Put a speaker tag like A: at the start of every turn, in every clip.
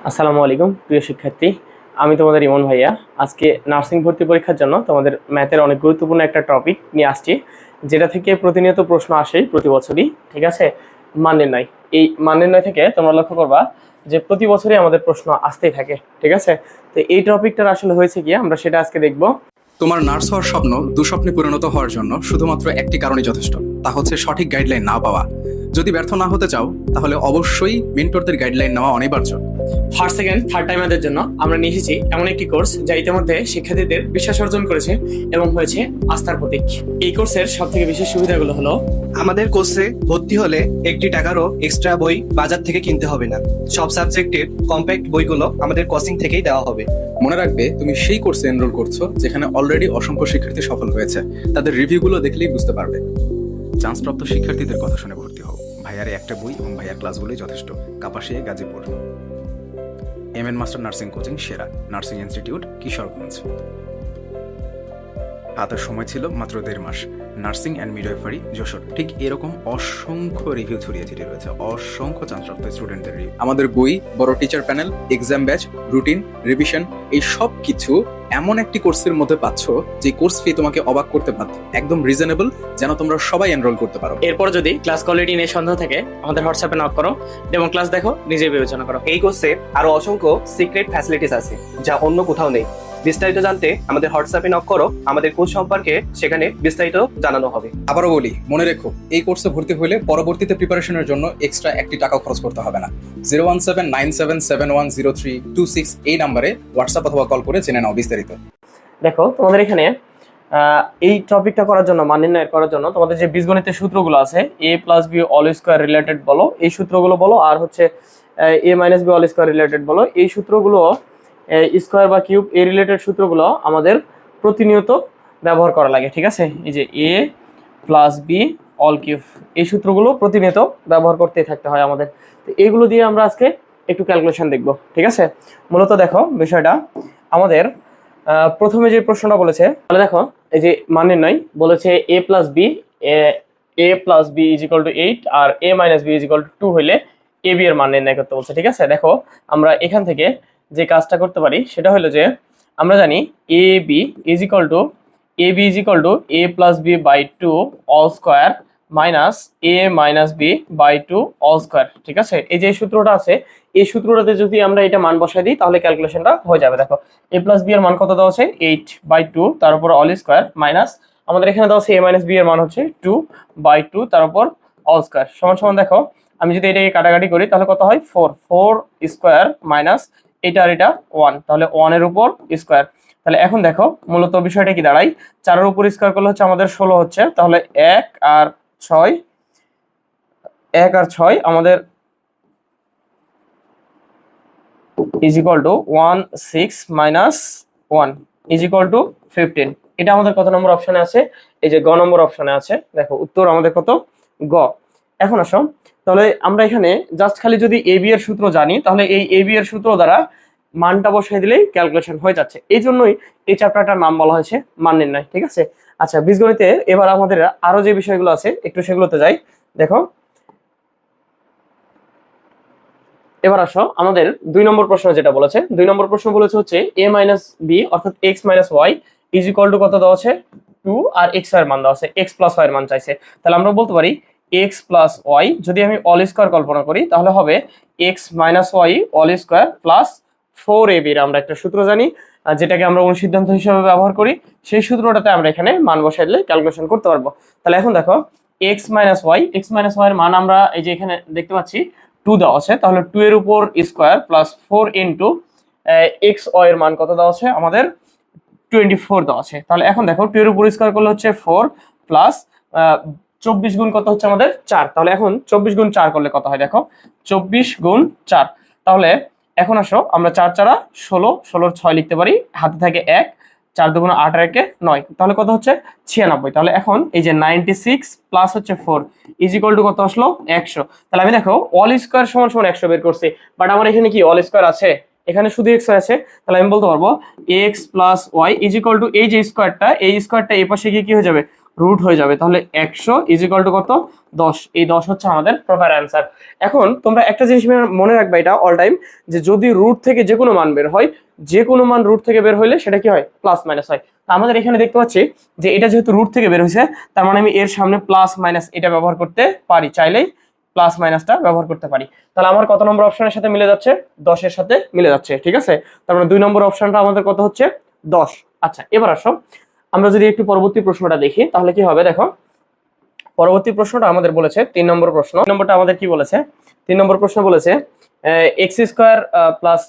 A: আসসালামু আলাইকুম প্রিয় শিক্ষার্থী, আমি তোমাদের ইমন ভাইয়া। আজকে নার্সিং ভর্তি পরীক্ষার জন্য তোমাদের ম্যাথের অনেক গুরুত্বপূর্ণ একটা টপিক নিয়ে আসছি, যেটা থেকে প্রতিনিয়ত প্রশ্ন আসেই প্রতি বছরই। ঠিক আছে, মান নির্ণয়। এই মান নির্ণয় থেকে তোমরা লক্ষ্য করবা যে প্রতি বছরই আমাদের প্রশ্ন আসতেই থাকে। ঠিক আছে, তো এই টপিকটার আসলে হয়েছে কি আমরা সেটা আজকে দেখবো।
B: তোমার নার্স হওয়ার স্বপ্ন দুঃস্বপ্নে পরিণত হওয়ার জন্য শুধুমাত্র একটি কারণই যথেষ্ট, তা হচ্ছে সঠিক গাইডলাইন না পাওয়া। যদি ব্যর্থ না হতে চাও তাহলে অবশ্যই মেন্টরদের গাইডলাইন নেওয়া অনিবার্য।
A: ফার্স্ট সেকেন্ড থার্ড টাইমারদের জন্য আমরা নিয়ে এসেছি এমন একটি কোর্স যা ইতিমধ্যে শিক্ষার্থীদের বিশ্বাস অর্জন করেছে এবং হয়েছে আস্থার প্রতীক। এই কোর্সের সব থেকে বিশেষ সুবিধাগুলো হলো,
C: আমাদের কোর্সে ভর্তি হলে একটি টাকারও এক্সট্রা বই বাজার থেকে কিনতে হবে না। সব সাবজেক্টের কম্প্যাক্ট বইগুলো আমাদের কোচিং থেকেই দেওয়া হবে।
B: মনে রাখবে, তুমি সেই কোর্সে এনরোল করছো যেখানে অলরেডি অসংখ্য শিক্ষার্থী সফল হয়েছে। তাদের রিভিউগুলো দেখলেই বুঝতে পারবে। চান্সপ্রাপ্ত শিক্ষার্থীদের কথা শুনে ভর্তি হও। ভাইয়ারে একটা বই এবং ভাইয়ার ক্লাসগুলোই যথেষ্ট। Kapasia, Gazipur. MN master nursing coaching সেরা, নার্সিং ইনস্টিটিউট, কিশোরগঞ্জ। হাতের সময় ছিল মাত্র 1.5 মাস। Nursing and midwifery, Jessore. ঠিক এরকম অসংখ্য রিভিউ ছড়িয়ে ছিটিয়ে রয়েছে, অসংখ্য চান্সপ্রাপ্ত স্টুডেন্টদের রিভিউ। আমাদের বই, বড় teacher panel, exam batch, routine, revision, এই সব কিছু এমন একটি কোর্সের মধ্যে পাচ্ছ যে কোর্স ফি তোমাকে অবাক করতে বাধ্য। একদম রিজনেবল, যেন তোমরা সবাই এনরোল করতে পারো।
A: এরপর যদি ক্লাস কোয়ালিটি নিয়ে সন্দেহ থাকে আমাদের হোয়াটসঅ্যাপে নক করো এবং ক্লাস দেখো, নিজে বিবেচনা করো।
C: এই কোর্সে আরো অসংখ্য সিক্রেট ফ্যাসিলিটিস আছে যা অন্য কোথাও নেই। বিস্তারিত জানতে আমাদের হোয়াটসঅ্যাপে নক করো, আমাদের কোর্স সম্পর্কে সেখানে বিস্তারিত জানানো হবে।
B: আবারও বলি, মনে রেখো, এই কোর্সে ভর্তি হলে পরবর্তীতে প্রিপারেশনের জন্য এক্সট্রা একটি টাকাও খরচ করতে হবে না। 01797710326 এই নাম্বারে হোয়াটসঅ্যাপ অথবা কল করে জেনে নাও বিস্তারিত।
A: দেখো, তোমাদের এখানে এই টপিকটা করার জন্য, মান নির্ণয় করার জন্য তোমাদের যে বীজগণিতের সূত্রগুলো আছে, a plus B all square related বলো, এই সূত্রগুলো বলো, আর হচ্ছে a minus B all square related বলো, এই সূত্রগুলো স্কোয়ার বা কিউব এই রিলেটেড সূত্রগুলো আমাদের প্রতিনিয়ত ব্যবহার করা লাগে। ঠিক আছে, এই যে a plus B whole cube, এই সূত্রগুলো প্রতিনিয়ত ব্যবহার করতেই থাকতে হয় আমাদের। তো এইগুলো দিয়ে আমরা আজকে একটু ক্যালকুলেশন দেখব। ঠিক আছে, মূলত দেখো বিষয়টা আমাদের প্রথমে যে প্রশ্নটা বলেছে, তাহলে দেখো এই যে মান নির্ণয় বলেছে a plus B, a plus B is equal to 8 আর a minus B is equal to 2 হইলে a b এর মান নির্ণয় করতে বলছে। ঠিক আছে, দেখো আমরা এখান থেকে যে কাজটা করতে পারি সেটা হলো যে আমরা জানি a b is equal to a plus B by 2 whole square minus a minus B by 2 whole square. ঠিক আছে, এই যে সূত্রটা আছে, এই সূত্রটাতে যদি আমরা এটা মান বসাই দিই তাহলে ক্যালকুলেশনটা হয়ে যাবে। দেখো a প্লাস বি এর মান কত দেওয়া আছে, 8/2, তার উপর অল স্কোয়ার মাইনাস আমাদের এখানে দেওয়া আছে a মাইনাস বি এর মান হচ্ছে 2/2, তার উপর অল স্কোয়ার সমান সমান। দেখো আমি যদি এটাকে কাটাকাটি করি তাহলে কত হয়, 4 স্কোয়ার মাইনাস এটা আর এটা 1, তাহলে 1 এর উপর স্কোয়ার। তাহলে এখন দেখো মূলত বিষয়টা কি দাঁড়ায়, 4 এর উপর স্কোয়ার করলে হচ্ছে আমাদের 16 হচ্ছে, তাহলে 1 আর 6 আমাদের is equal two 16 minus 1 is equal two 15। এটা আমাদের কত নম্বর অপশনে আছে, এই যে গ নম্বর অপশনে আছে। দেখো উত্তর আমাদের কত, গ। এখন আসো, তাহলে আমরা এখানে জাস্ট খালি যদি এ বি এর সূত্র জানি তাহলে এই এ বি এর সূত্র দ্বারা মানটা বসাই দিলেই ক্যালকুলেশন হয়ে যাচ্ছে। এই জন্যই এই চ্যাপ্টারটার নাম বলা হয়েছে মান নির্ণয়। ঠিক আছে, আচ্ছা বীজগণিতে এবার আমাদের আরো যে বিষয়গুলো আছে একটু সেগুলোতে যাই। দেখো এবার আসো আমাদের 2 নম্বর প্রশ্ন যেটা বলেছে, 2 নম্বর প্রশ্ন বলেছে হচ্ছে a মাইনাস বি অর্থাৎ x minus Y is equal to কত দেওয়া আছে, 2 আর x এর মান দেওয়া আছে, x প্লাস y এর মান চাইছে। তাহলে আমরা বলতে পারি x প্লাস ওয়াই, যদি আমি অল স্কোয়ার কল্পনা করি তাহলে হবে x minus Y whole square plus 4ab এর আমরা একটা সূত্র জানি যেটাকে আমরা অনুসিদ্ধান্ত হিসেবে ব্যবহার করি, সেই সূত্রটাতে আমরা এখানে মান বসাই দিলে ক্যালকুলেশন করতে পারবো। তাহলে এখন দেখো x মাইনাস ওয়াই এর মান আমরা এই যে এখানে দেখতে পাচ্ছি 2 দেওয়া আছে, তাহলে 2 এর উপর square plus 4 into X Y এর মান কত দেওয়া আছে আমাদের 24 দেওয়া আছে। তাহলে এখন দেখো 2 এর উপর স্কোয়ার করলে হচ্ছে 4 প্লাস 24 গুণ কত হচ্ছে আমাদের 4, তাহলে এখন 24 গুণ 4 করলে কত হয়, দেখো 24 গুণ 4। তাহলে এখন আসো আমরা 4 4 16, 16 6 লিখতে পারি, হাতে থাকে 1, 4 2 8 আর 1 9, তাহলে কত হচ্ছে 96। তাহলে এখন এই যে 96 প্লাস হচ্ছে 4 ইজ ইকুয়াল টু কত আসলো 100। তাহলে আমি দেখো অল স্কোয়ার সমান সমান 100 বের করছি, বাট আমার এখানে কি অল স্কোয়ার আছে, এখানে শুধু x আছে। তাহলে আমি বলতে পারবো x plus Y is equal to এই যে স্কোয়ারটা, এই স্কোয়ারটা এই পাশে গিয়ে কি হয়ে যাবে, রুট হয়ে যাবে, তাহলে 100 ইজ ইকুয়াল টু কত 10। এই 10 হচ্ছে আমাদের প্রপার অ্যান্সার। এখন তোমরা একটা জিনিস মনে রাখবে এটা অল টাইম, যে যদি রুট থেকে যে কোনো মান বের হয়, যে কোনো মান রুট থেকে বের হইলে সেটা কি হয় প্লাস মাইনাস হয়। তো আমাদের এখানে দেখতে পাচ্ছি যে এটা যেহেতু রুট থেকে বের হয়েছে, তার মানে আমি এর সামনে প্লাস মাইনাস এটা ব্যবহার করতে পারি, চাইলেই প্লাস মাইনাসটা ব্যবহার করতে পারি। তাহলে আমার কত নম্বর অপশনের সাথে মিলে যাচ্ছে 10 এর সাথে মিলে যাচ্ছে, ঠিক আছে। তার মানে 2 নম্বর অপশনটা আমাদের কত হচ্ছে 10। আচ্ছা এবার আসো আমরা যদি একটু পরবর্তী প্রশ্নটা দেখি তাহলে কি হবে দেখো। পরবর্তী প্রশ্নটা আমাদের বলেছে 3 নম্বর প্রশ্ন। নম্বরটা আমাদের কি বলেছে, 3 নম্বর প্রশ্ন বলেছে X square plus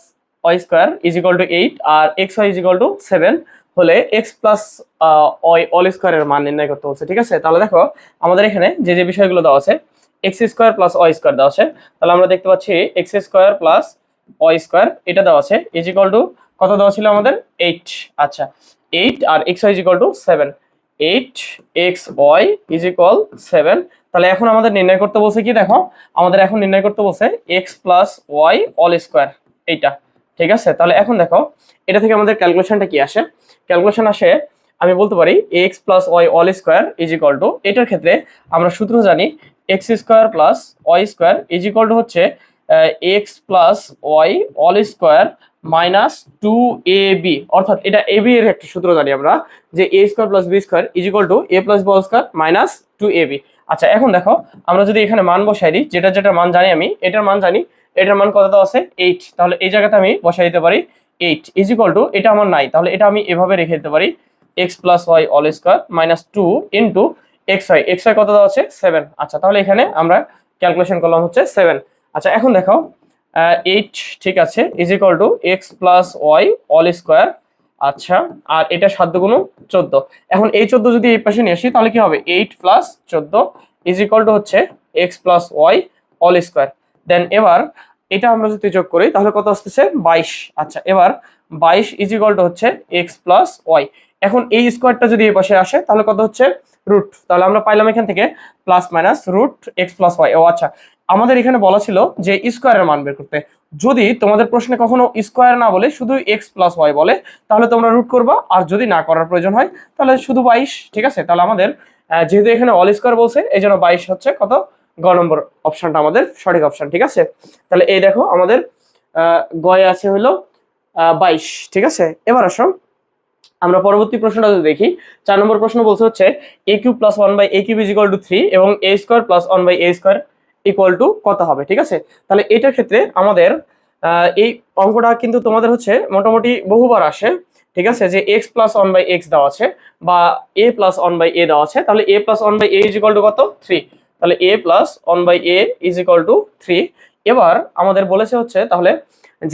A: Y square is equal to 8 আর x Y is equal to 7 হলে এক্স প্লাস ওয়াই অল স্কোয়ারের মান নির্ণয় করতে বলছে, ঠিক আছে। তাহলে দেখো আমাদের এখানে যে যে বিষয়গুলো দেওয়া আছে, X square plus Y square দেওয়া আছে, তাহলে আমরা দেখতে পাচ্ছি X square plus Y square এটা দেওয়া আছে ইজ ইকুয়াল টু কত দেওয়া ছিল আমাদের 8। আচ্ছা 8 আর x Y is equal to 7, 8xy is equal 7। তাহলে এখন আমাদের নির্ণয় করতে বলছে কি দেখো, আমাদের এখন নির্ণয় করতে বলছে x plus Y whole square এইটা, ঠিক আছে। তাহলে এখন দেখো এটা থেকে আমাদের ক্যালকুলেশনটা কি আসে, ক্যালকুলেশন আসে আমি বলতে পারি x plus Y whole square is equal to, এটার ক্ষেত্রে আমরা সূত্র জানি x square plus Y square is equal to হচ্ছে x plus Y whole square minus 2ab, অর্থাৎ এটা ab এর একটা সূত্র জানি আমরা যে a square plus B square is equal to a plus B square minus 2ab। আচ্ছা এখন দেখো আমরা যদি এখানে মান বসাই দিই, যেটা মান জানি আমি, এটার মান জানি, এটার মান কত দেওয়া আছে 8, তাহলে এই জায়গাতে আমি বসাই দিতে পারি 8 ইজ ইকুয়াল টু, এটা আমার নাই তাহলে এটা আমি এভাবে রেখে দিতে পারি x plus Y whole square minus 2 into xy কত দেওয়া আছে 7। আচ্ছা তাহলে এখানে আমরা ক্যালকুলেশন করলাম হচ্ছে 7। আচ্ছা এখন দেখো 8 ঠিক আছে is equal to X plus Y whole square. আচ্ছা আর এটা 7 দুগুণ 14। এখন এই 14 যদি এই পাশে নিয়ে আসি তাহলে কি হবে 8 প্লাস 14 ইজ ইকুয়াল টু হচ্ছে x plus Y whole square. Then এবার এটা আমরা যদি যোগ করি তাহলে কত আসতেছে 22। আচ্ছা এবার 22 ইজ ইকুয়াল টু হচ্ছে এক্স প্লাস ওয়াই। এখন এই স্কোয়ারটা যদি এই পাশে আসে তাহলে কত হচ্ছে রুট, তাহলে আমরা পাইলাম এখান থেকে plus minus root x plus y. ও আচ্ছা আমাদের এখানে বলা ছিল যে স্কোয়ারের মান বের করতে, যদি তোমাদের প্রশ্নে কখনো স্কোয়ার না বলে শুধু এক্স প্লাস ওয়াই বলে তাহলে তোমরা রুট করবা, আর যদি না করার প্রয়োজন হয় তাহলে শুধু 22, ঠিক আছে। তাহলে আমাদের যেহেতু এখানে অল স্কোয়ার বলছে এই জন্য 22 হচ্ছে কত গ নম্বর অপশনটা আমাদের সঠিক অপশন, ঠিক আছে। তাহলে এই দেখো আমাদের গয়ে আছে হলো 22, ঠিক আছে। এবার আসো আমরা পরবর্তী প্রশ্নটা যদি দেখি, 4 নম্বর প্রশ্ন বলছে হচ্ছে a cube plus 1/a cube is equal to 3 এবং a square plus 1/a square equal to কত হবে, ঠিক আছে। তাহলে এটার ক্ষেত্রে আমাদের এই অঙ্কটা কিন্তু তোমাদের হচ্ছে মোটামুটি বহুবার আসে, ঠিক আছে, যে x প্লাস 1/x দেওয়া আছে বা a প্লাস 1/a দেওয়া আছে, তাহলে a plus 1/a is equal to কত 3, তাহলে a plus 1/a is equal to 3। এবার আমাদের বলেছে হচ্ছে তাহলে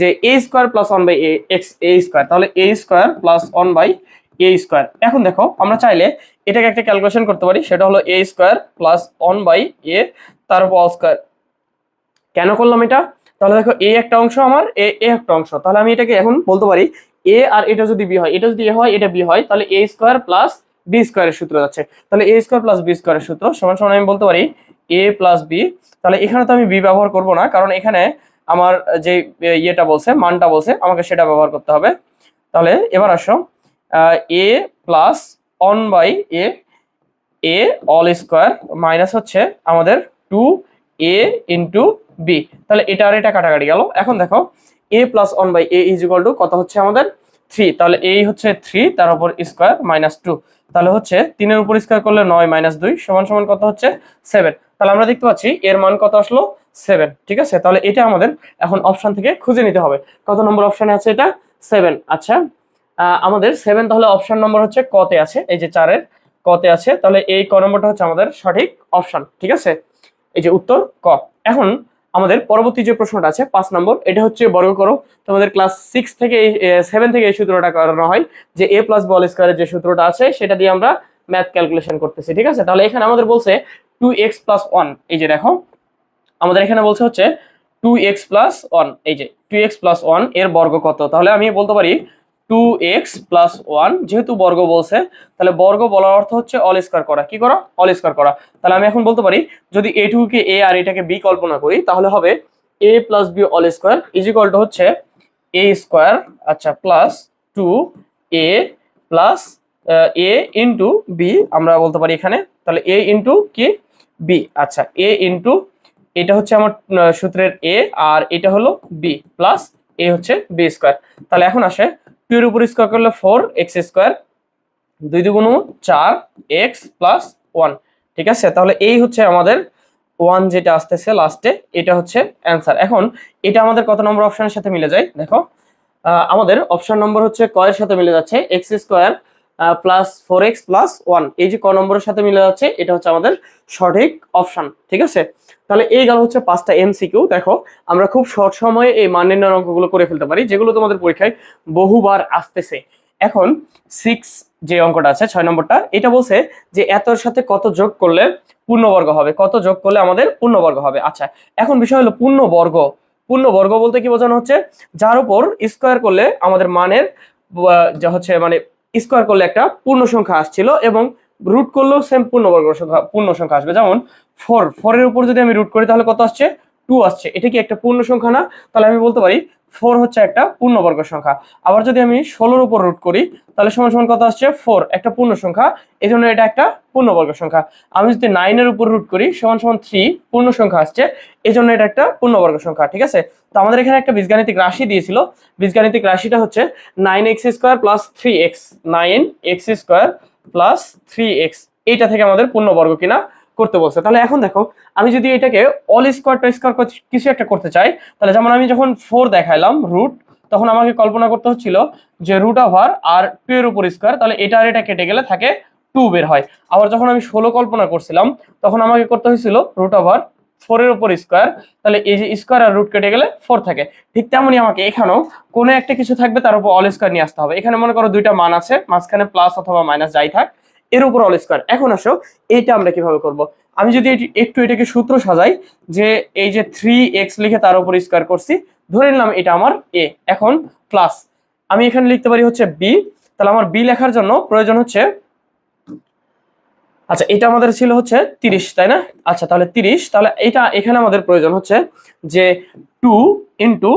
A: যে a square plus 1/a x a square, তাহলে a square plus 1/a square. এখন দেখো আমরা চাইলে এটাকে একটা ক্যালকুলেশন করতে পারি, সেটা হলো a স্কোয়ার প্লাস 1/a তার উপর স্কোয়ার। কেন করলাম এটা, তাহলে দেখো a একটা অংশ আমার a একটা অংশ, তাহলে আমি এটাকে এখন বলতে পারি a আর এটা যদি b হয়, এটা যদি a হয় এটা b হয়, তাহলে a স্কোয়ার প্লাস b স্কোয়ারের সূত্র যাচ্ছে, তাহলে a স্কোয়ার প্লাস b স্কোয়ারের সূত্র সমান সমান আমি বলতে পারি a প্লাস b। তাহলে এখানে তো আমি b ব্যবহার করব না, কারণ এখানে আমার যে ইয়েটা বলছে মানটা বলছে আমাকে সেটা ব্যবহার করতে হবে। তাহলে এবার আসো a plus 1/a a all square minus হচ্ছে আমাদের 2a ইন্টু b, তাহলে এটা আর এটা কাটাকাটি গেল। এখন দেখো a plus 1/a is equal to কত হচ্ছে আমাদের 3, তাহলে এই হচ্ছে 3 তার উপর স্কোয়ার মাইনাস 2, তাহলে হচ্ছে 3 এর উপর স্কোয়ার করলে 9 মাইনাস 2 সমান সমান কত হচ্ছে 7। তাহলে আমরা দেখতে পাচ্ছি এর মান কত আসলো 7, ঠিক আছে। তাহলে এটা আমাদের এখন অপশন থেকে খুঁজে নিতে হবে কত নম্বর অপশনে আছে এটা 7। আচ্ছা আমাদের 7 তাহলে অপশন নম্বর হচ্ছে ক তে আছে, এই যে 4 এর ক তে আছে, তাহলে এই ক নম্বরটা হচ্ছে আমাদের সঠিক অপশন, ঠিক আছে, এই যে উত্তর ক। এখন আমাদের পরবর্তী যে প্রশ্নটা আছে 5 নম্বর, এটা হচ্ছে বর্গ করো। তোমাদের ক্লাস 6 থেকে 7 থেকে এই সূত্রটা করানো হয় যে a প্লাস বল স্কোয়ারের যে সূত্রটা আছে সেটা দিয়ে আমরা ম্যাথ ক্যালকুলেশন করতেছি, ঠিক আছে। তাহলে এখানে আমাদের বলছে 2x প্লাস 1, এই যে দেখো আমাদের এখানে বলছে হচ্ছে 2x প্লাস 1, এই যে 2x প্লাস 1 এর বর্গ কত, তাহলে আমি বলতে পারি 2x প্লাস 1, যেহেতু বর্গ বলছে তাহলে বর্গ বলার অর্থ হচ্ছে অল স্কয়ার করা, কি করা অল স্কয়ার করা। তাহলে আমি এখন বলতে পারি যদি এটুকুকে a আর এটাকে b কল্পনা করি তাহলে হবে a plus b all square is equal to হচ্ছে a স্কয়ার, আচ্ছা প্লাস 2a প্লাস এ ইন্টু বি আমরা বলতে পারি এখানে, তাহলে এ ইন্টু কি বি। আচ্ছা, এ ইন্টু এটা হচ্ছে আমার সূত্রের এ, আর এটা হলো বি প্লাস এ হচ্ছে বি স্কোয়ার। তাহলে এখন আসে 2 এর উপর স্কোয়ার করলে 4x স্কোয়ার, 2 দুগুণ 4x প্লাস 1। ঠিক আছে, তাহলে এই হচ্ছে আমাদের 1 যেটা আসতেছে লাস্টে, এটা হচ্ছে অ্যান্সার। এখন এটা আমাদের কত নম্বর অপশনের সাথে মিলে যায় দেখো, আমাদের অপশন নম্বর হচ্ছে ক এর সাথে মিলে যাচ্ছে, x square plus 4x plus 1, এই যে ক নম্বরের সাথে মিলে যাচ্ছে, এটা হচ্ছে আমাদের সঠিক অপশন। ঠিক আছে, তাহলে এই গেল হচ্ছে 5টা এমসিকিউ। দেখো আমরা খুব শর্ট সময়ে এই মান নির্ণয়ের অঙ্কগুলো করে ফেলতে পারি, যেগুলো তোমাদের পরীক্ষায় বহুবার আসতেছে। এখন 6 যে অঙ্কটা আছে 6 নম্বরটা, এটা বলছে যে এতর সাথে কত যোগ করলে পূর্ণবর্গ হবে, কত যোগ করলে আমাদের পূর্ণবর্গ হবে। আচ্ছা, এখন বিষয় হলো পূর্ণবর্গ। পূর্ণবর্গ বলতে কি বোঝানো হচ্ছে, যার উপর স্কোয়ার করলে আমাদের মানের যা হচ্ছে মানে স্কোয়ার করলে একটা পূর্ণ সংখ্যা আসছিল, এবং রুট করলেও সেম পূর্ণবর্গ সংখ্যা পূর্ণ সংখ্যা আসবে। যেমন 4 এর উপর যদি আমি রুট করি তাহলে কত আসছে, 2 আসছে। এটা কি একটা পূর্ণ সংখ্যা না? তাহলে আমি বলতে পারি 4 হচ্ছে একটা পূর্ণবর্গ সংখ্যা। আবার যদি আমি 16 এর উপর রুট করি তাহলে সমান সমান কত আসছে, 4, একটা পূর্ণ সংখ্যা, এই জন্য এটা একটা পূর্ণবর্গ সংখ্যা। আমি যদি 9 এর উপর রুট করি সমান সমান 3, পূর্ণ সংখ্যা আসছে, এই জন্য এটা একটা পূর্ণবর্গ সংখ্যা। ঠিক আছে, তো আমাদের এখানে একটা বীজগাণিতিক রাশি দিয়েছিল, বীজগাণিতিক রাশিটা হচ্ছে 9x square plus 3x, 9x square plus 3x, এইটা থেকে আমাদের পূর্ণবর্গ কিনা করতে বলছে। তাহলে এখন দেখো, আমি যদি এটাকে অল স্কোয়ার টু স্কোয়ার কিছু একটা করতে চাই, তাহলে যেমন আমি যখন 4 দেখাইলাম রুট, তখন আমাকে কল্পনা করতে হচ্ছিল যে রুট ওভার আর 2 এর উপর স্কোয়ার, তাহলে এটা আর এটা কেটে গেলে থাকে 2 বের হয়। আবার যখন আমি 16 কল্পনা করছিলাম তখন আমাকে করতে হয়েছিল রুট ওভার 4 এর উপর স্কোয়ার, তাহলে এই যে স্কোয়ার আর রুট কেটে গেলে 4 থাকে। ঠিক তেমনই আমাকে এখানেও কোনো একটা কিছু থাকবে তার উপর অল স্কোয়ার নিয়ে আসতে হবে। এখানে মনে করো দুইটা মান আছে, মাঝখানে প্লাস অথবা মাইনাস যাই থাক, এর উপর অল স্কোয়ার। এখন আসো এইটা আমরা কিভাবে করব। আমি যদি একটু এটাকে সূত্র সাজাই, যে এই যে 3x লিখে তার উপর স্কোয়ার করছি, ধরে নিলাম এটা আমার a, এখন প্লাস আমি এখানে লিখতে পারি হচ্ছে b। তাহলে আমার b লেখার জন্য প্রয়োজন হচ্ছে, আচ্ছা এটা আমাদের ছিল হচ্ছে 30, তাই না? আচ্ছা তাহলে 30, তাহলে এটা এখানে আমাদের প্রয়োজন হচ্ছে যে 2 ইন্টু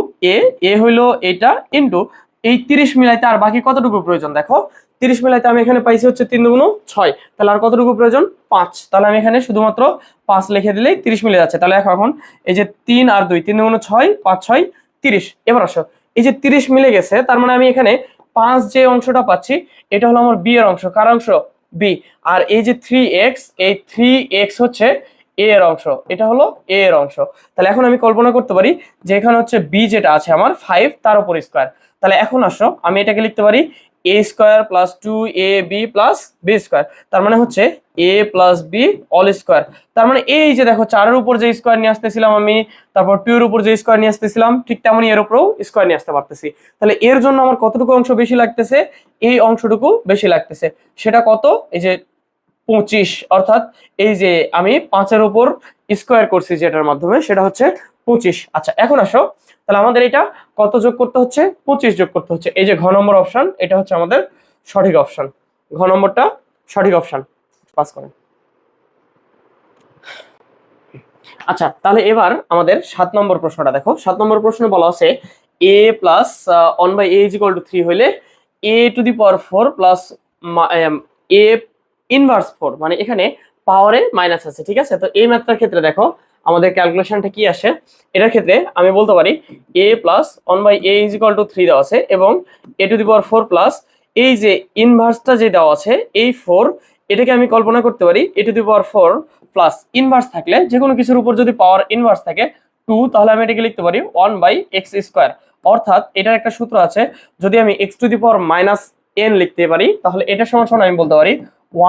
A: এ হইলো এটা ইন্টু এই 30 মিলাইতে আর বাকি কতটুকু প্রয়োজন দেখো, 30 মিলাইতে আমি এখানে পাইছি হচ্ছে 3 দুগুণ 6, তাহলে আর কতটুকু প্রয়োজন 5, তাহলে আমি এখানে শুধুমাত্র 5 লিখে দিলেই 30 মিলে যাচ্ছে। তাহলে এখন এই যে 3 আর 2, 3 দুগুণ 6, 5 6 30। এবার আসো এই যে 30 মিলে গেছে, তার মানে আমি এখানে 5 যে অংশটা পাচ্ছি এটা হলো আমার b এর অংশ। কার অংশ? b। আর এই যে 3x, এই 3x হচ্ছে a এর অংশ, এটা হলো a এর অংশ। তাহলে এখন আমি কল্পনা করতে পারি যে এখানে হচ্ছে b যেটা আছে আমার 5, তার উপর স্কোয়ার। তাহলে এখন আসো আমি এটাকে লিখতে পারি a square plus 2ab plus b square, তার মানে হচ্ছে a plus b all square. তার মানে এই যে দেখো 4 এর উপর যে স্কোয়ার নিয়ে আসতেছিলাম আমি, তারপর 2 এর উপর যে স্কোয়ার নিয়ে আসতেছিলাম, ঠিক তেমনই এর উপরেও স্কোয়ার নিয়ে আসতে পারতেছি। তাহলে এর জন্য আমার কতটুকু অংশ বেশি লাগতেছে, এই অংশটুকু বেশি লাগতেছে। সেটা কত? এই যে 25, অর্থাৎ এই যে আমি 5 এর উপর স্কোয়ার করছি যেটার মাধ্যমে, সেটা হচ্ছে 25। আচ্ছা এখন আসো, তাহলে আমাদের এটা কত যোগ করতে হচ্ছে, 25 যোগ করতে হচ্ছে। এই যে ঘ নম্বর অপশন, এটা হচ্ছে আমাদের সঠিক অপশন, ঘ নম্বরটা সঠিক অপশন, পাস করেন। আচ্ছা তাহলে এবার আমাদের 7 নম্বর প্রশ্নটা দেখো। 7 নম্বর প্রশ্নে বলা আছে a plus 1/a is equal to 3 হইলে a two the power 4 plus a inverse 4, মানে এখানে পাওয়ারে মাইনাস আছে। ঠিক আছে, তো এই ম্যাথটার ক্ষেত্রে দেখো আমাদের ক্যালকুলেশনটা কি আসে। এটার ক্ষেত্রে আমি বলতে পারি a plus 1/a is equal to 3 দেওয়া আছে, এবং a two the power 4 plus এই যে ইনভার্সটা যে দেওয়া আছে এই 4, এটাকে আমি কল্পনা করতে পারি a two the power 4 plus inverse থাকলে, যে কোনো কিছুর উপর যদি পাওয়ার ইনভার্স থাকে 2, তাহলে আমি এটাকে লিখতে পারি 1/x স্কোয়ার। অর্থাৎ এটার একটা সূত্র আছে, যদি আমি x to the power minus n লিখতে পারি তাহলে এটা সমান সমান আমি বলতে পারি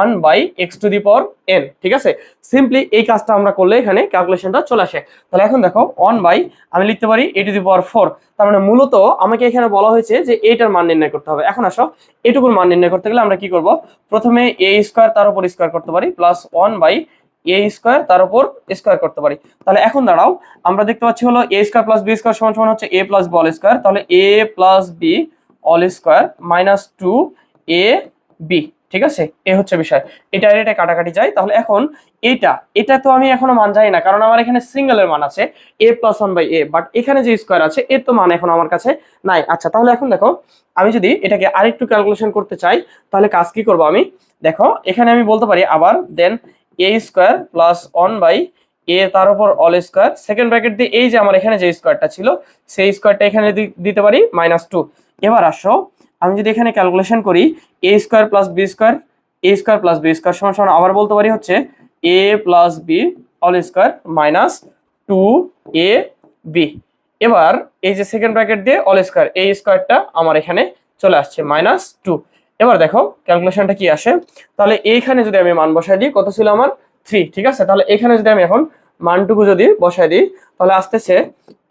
A: 1/x to the power n। ঠিক আছে, সিম্পলি এই কাজটা আমরা করলে এখানে ক্যালকুলেশনটা চলে আসে। তাহলে এখন দেখো 1 আমি লিখতে পারি a টু দি পাওয়ার 4, তার মানে মূলত আমাকে এখানে বলা হয়েছে যে এটার মান নির্ণয় করতে হবে। এখন আসো এটুকুর মান নির্ণয় করতে গেলে আমরা কি করব, প্রথমে a স্কোয়ার তার উপর স্কোয়ার করতে পারি প্লাস 1/a স্কোয়ার তার উপর স্কোয়ার করতে পারি। তাহলে এখন দাঁড়াও, আমরা দেখতে পাচ্ছি হলো a square plus b square সমান সমান হচ্ছে a plus b all square, তাহলে a plus b all square minus 2ab। ঠিক আছে, এ হচ্ছে বিষয়। এটা আর এটা কাটাকাটি যায়, তাহলে এখন এটা তো আমি এখনো মান জানি না, কারণ আমার এখানে সিঙ্গেলের মান আছে a plus one by A, but এখানে যে স্কোয়ার আছে এর তো মান এখন আমার কাছে নাই। আচ্ছা, তাহলে এখন দেখো আমি যদি এটাকে আরেকটু ক্যালকুলেশন করতে চাই তাহলে কাজ কি করবো আমি, দেখো এখানে আমি বলতে পারি আবার দেন এ স্কোয়ার প্লাস ওয়ান বাই এ তার উপর অল স্কোয়ার, সেকেন্ড ব্র্যাকেট দিয়ে এই যে আমার এখানে যে স্কোয়ারটা ছিল সেই স্কোয়ারটা এখানে দিতে পারি -2। এবার আসো আমি যদি এখানে ক্যালকুলেশন করি A square plus B square, A square plus B square সমান সমান আবার বলতে পারি হচ্ছে A plus B all square -2ab। এবার এই যে সেকেন্ড ব্র্যাকেট দিয়ে অল স্কোয়ার, এই স্কোয়ারটা আমার এখানে চলে আসছে -2। এবার দেখো ক্যালকুলেশনটা কি আসে, তাহলে এইখানে যদি আমি মান বসাই দিই কত ছিল আমার 3, ঠিক আছে। তাহলে এখানে যদি আমি এখন মানটুকু যদি বসাই দিই তাহলে আসতেছে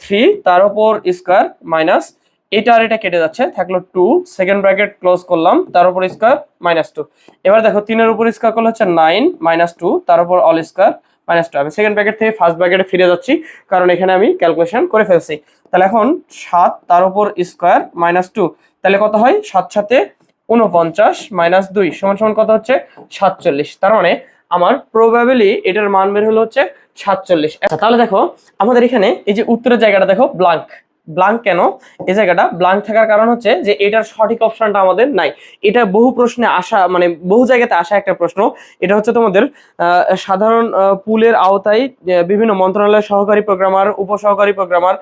A: 3 তার উপর স্কোয়ার মাইনাস এটা আর এটা কেটে যাচ্ছে, থাকলো 2, সেকেন্ড ব্র্যাকেট ক্লোজ করলাম, তার উপর স্কোয়ার -2। এবার দেখো 3 এর উপর স্কোয়ার করলে হচ্ছে 9 -2 তার উপর অল স্কোয়ার -2। আমি সেকেন্ড ব্র্যাকেট থেকে ফার্স্ট ব্র্যাকেটে ফিরে যাচ্ছি কারণ এখানে আমি ক্যালকুলেশন করে ফেলছি। তাহলে এখন 7 তার উপর স্কোয়ার -2, তাহলে কত হয় 7 সাথে 49 -2 সমান সমান কত হচ্ছে 47। তার মানে আমার প্রবাবিলি এটার মান বের হলো হচ্ছে 47। আচ্ছা, তাহলে দেখো আমাদের এখানে এই যে উত্তরের জায়গাটা দেখো ব্লাঙ্ক। ব্লাঙ্ক কেন? এই জায়গাটা ব্লাঙ্ক থাকার কারণ হচ্ছে যে এটার সঠিক অপশনটা আমাদের নাই। এটা বহু প্রশ্নে আসা, মানে বহু জায়গাতে আসা একটা প্রশ্ন। এটা হচ্ছে তোমাদের সাধারণ পুলের আওতায় বিভিন্ন মন্ত্রণালয়ের সহকারী প্রোগ্রামার, উপসহকারী প্রোগ্রামার,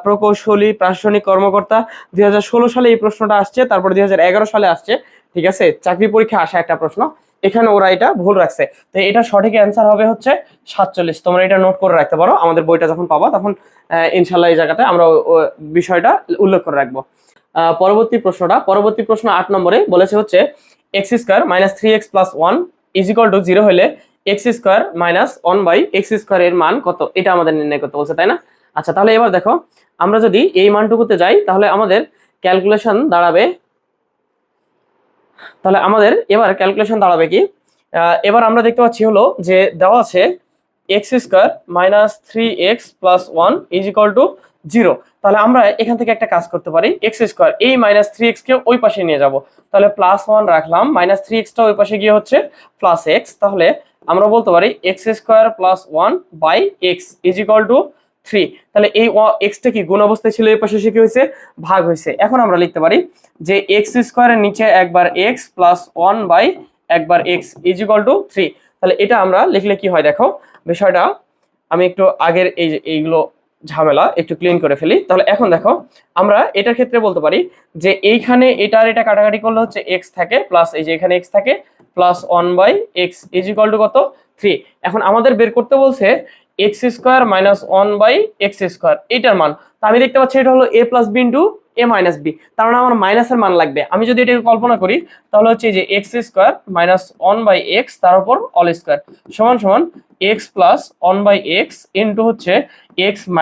A: প্রকৌশলী, প্রশাসনিক কর্মকর্তা 2016 সালে এই প্রশ্নটা আসছে, তারপর 2011 সালে আসছে, ঠিক আছে, চাকরি পরীক্ষা আসা একটা প্রশ্ন। এখানে ওরা এটা ভুল রাখছে, তো এটা সঠিক অ্যান্সার হবে হচ্ছে 47। তোমরা এটা নোট করে রাখতে পারো, আমাদের বইটা যখন পাবা তখন ইনশাল্লাহ এই জায়গাতে আমরা বিষয়টা উল্লেখ করে রাখবো। পরবর্তী প্রশ্ন 8 নম্বরে বলেছে হচ্ছে এক্স স্কোয়ার -3x + 1 = 0 হলে X square -1 by X square এর মান কত, এটা আমাদের নির্ণয় করতে বলছে, তাই না? আচ্ছা, তাহলে এবার দেখো আমরা যদি এই মানটুকুতে যাই তাহলে আমাদের ক্যালকুলেশন দাঁড়াবে, কি এবার আমরা দেখতে পাচ্ছি হলো যে দেওয়া আছে এক্স স্কোয়ার -3x + 1 = 0। তাহলে আমরা এখান থেকে একটা কাজ করতে পারি, এক্স স্কোয়ার এই -3x কে ওই পাশে নিয়ে যাব, তাহলে +1 রাখলাম, -3x টা ওই পাশে গিয়ে হচ্ছে +x। তাহলে আমরা বলতে পারি এক্স স্কোয়ার + 1 বাই এক্স = 3। তাহলে এই এক্স টা কি গুণ অবস্থায় ছিল, এই পাশে এসে কি হয়েছে ভাগ হয়েছে। এখন আমরা লিখতে পারি যে এক্স স্কোয়ারের নিচে একবার x + 1 বাই একবার x = 3। তাহলে এটা আমরা লিখলে কি হয় দেখো বিষয়টা, আমি একটু আগের এইগুলো ঝামেলা একটু ক্লিন করে ফেলি। তাহলে এখন দেখো আমরা এটার ক্ষেত্রে বলতে পারি যে এইখানে এটা আর এটা কাটাকাটি করলে হচ্ছে x থাকে প্লাস এই যে এখানে x থাকে +1 বাই x = কত 3। এখন আমাদের বের করতে বলছে x square -1 by X square, এইটার মান। তো আমি দেখতে পাচ্ছি এটা হলো a + b * a - b, তার মানে আমার মাইনাসের মান লাগবে। আমি যদি এটাকে কল্পনা করি তাহলে হচ্ছে যে x স্কোয়ার -1 বাই x তার উপর অল স্কোয়ার সমান সমান x + 1 বাই x ইন্টু হচ্ছে x -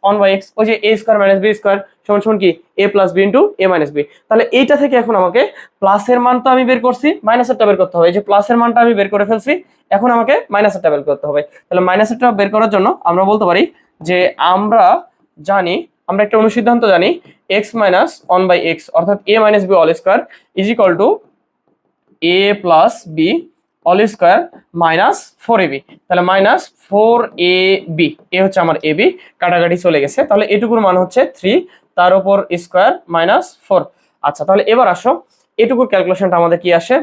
A: 1 বাই x, ওই যে a স্কোয়ার - b স্কোয়ার সমান সমান কি a + b * a - b। তাহলে এইটা থেকে এখন আমাকে প্লাসের মান তো আমি বের করছি, মাইনাসেরটা বের করতে হবে। এই যে প্লাসের মানটা আমি বের করে ফেলছি, এখন আমাকে মাইনাসেরটা বের করতে হবে। তাহলে মাইনাসেরটা বের করার জন্য আমরা বলতে পারি যে আমরা একটা অনুসিদ্ধান্ত জানি x - 1 বাই x অর্থাৎ a - b all square = a + b all square -4ab। তাহলে -4ab, এ হচ্ছে আমার ab, কাটাকাটি চলে গেছে। তাহলে এটুকুর মান হচ্ছে 3 তার উপর স্কোয়ার -4। আচ্ছা, তাহলে এবার আসো এটুকুর ক্যালকুলেশনটা আমাদের কি আসে,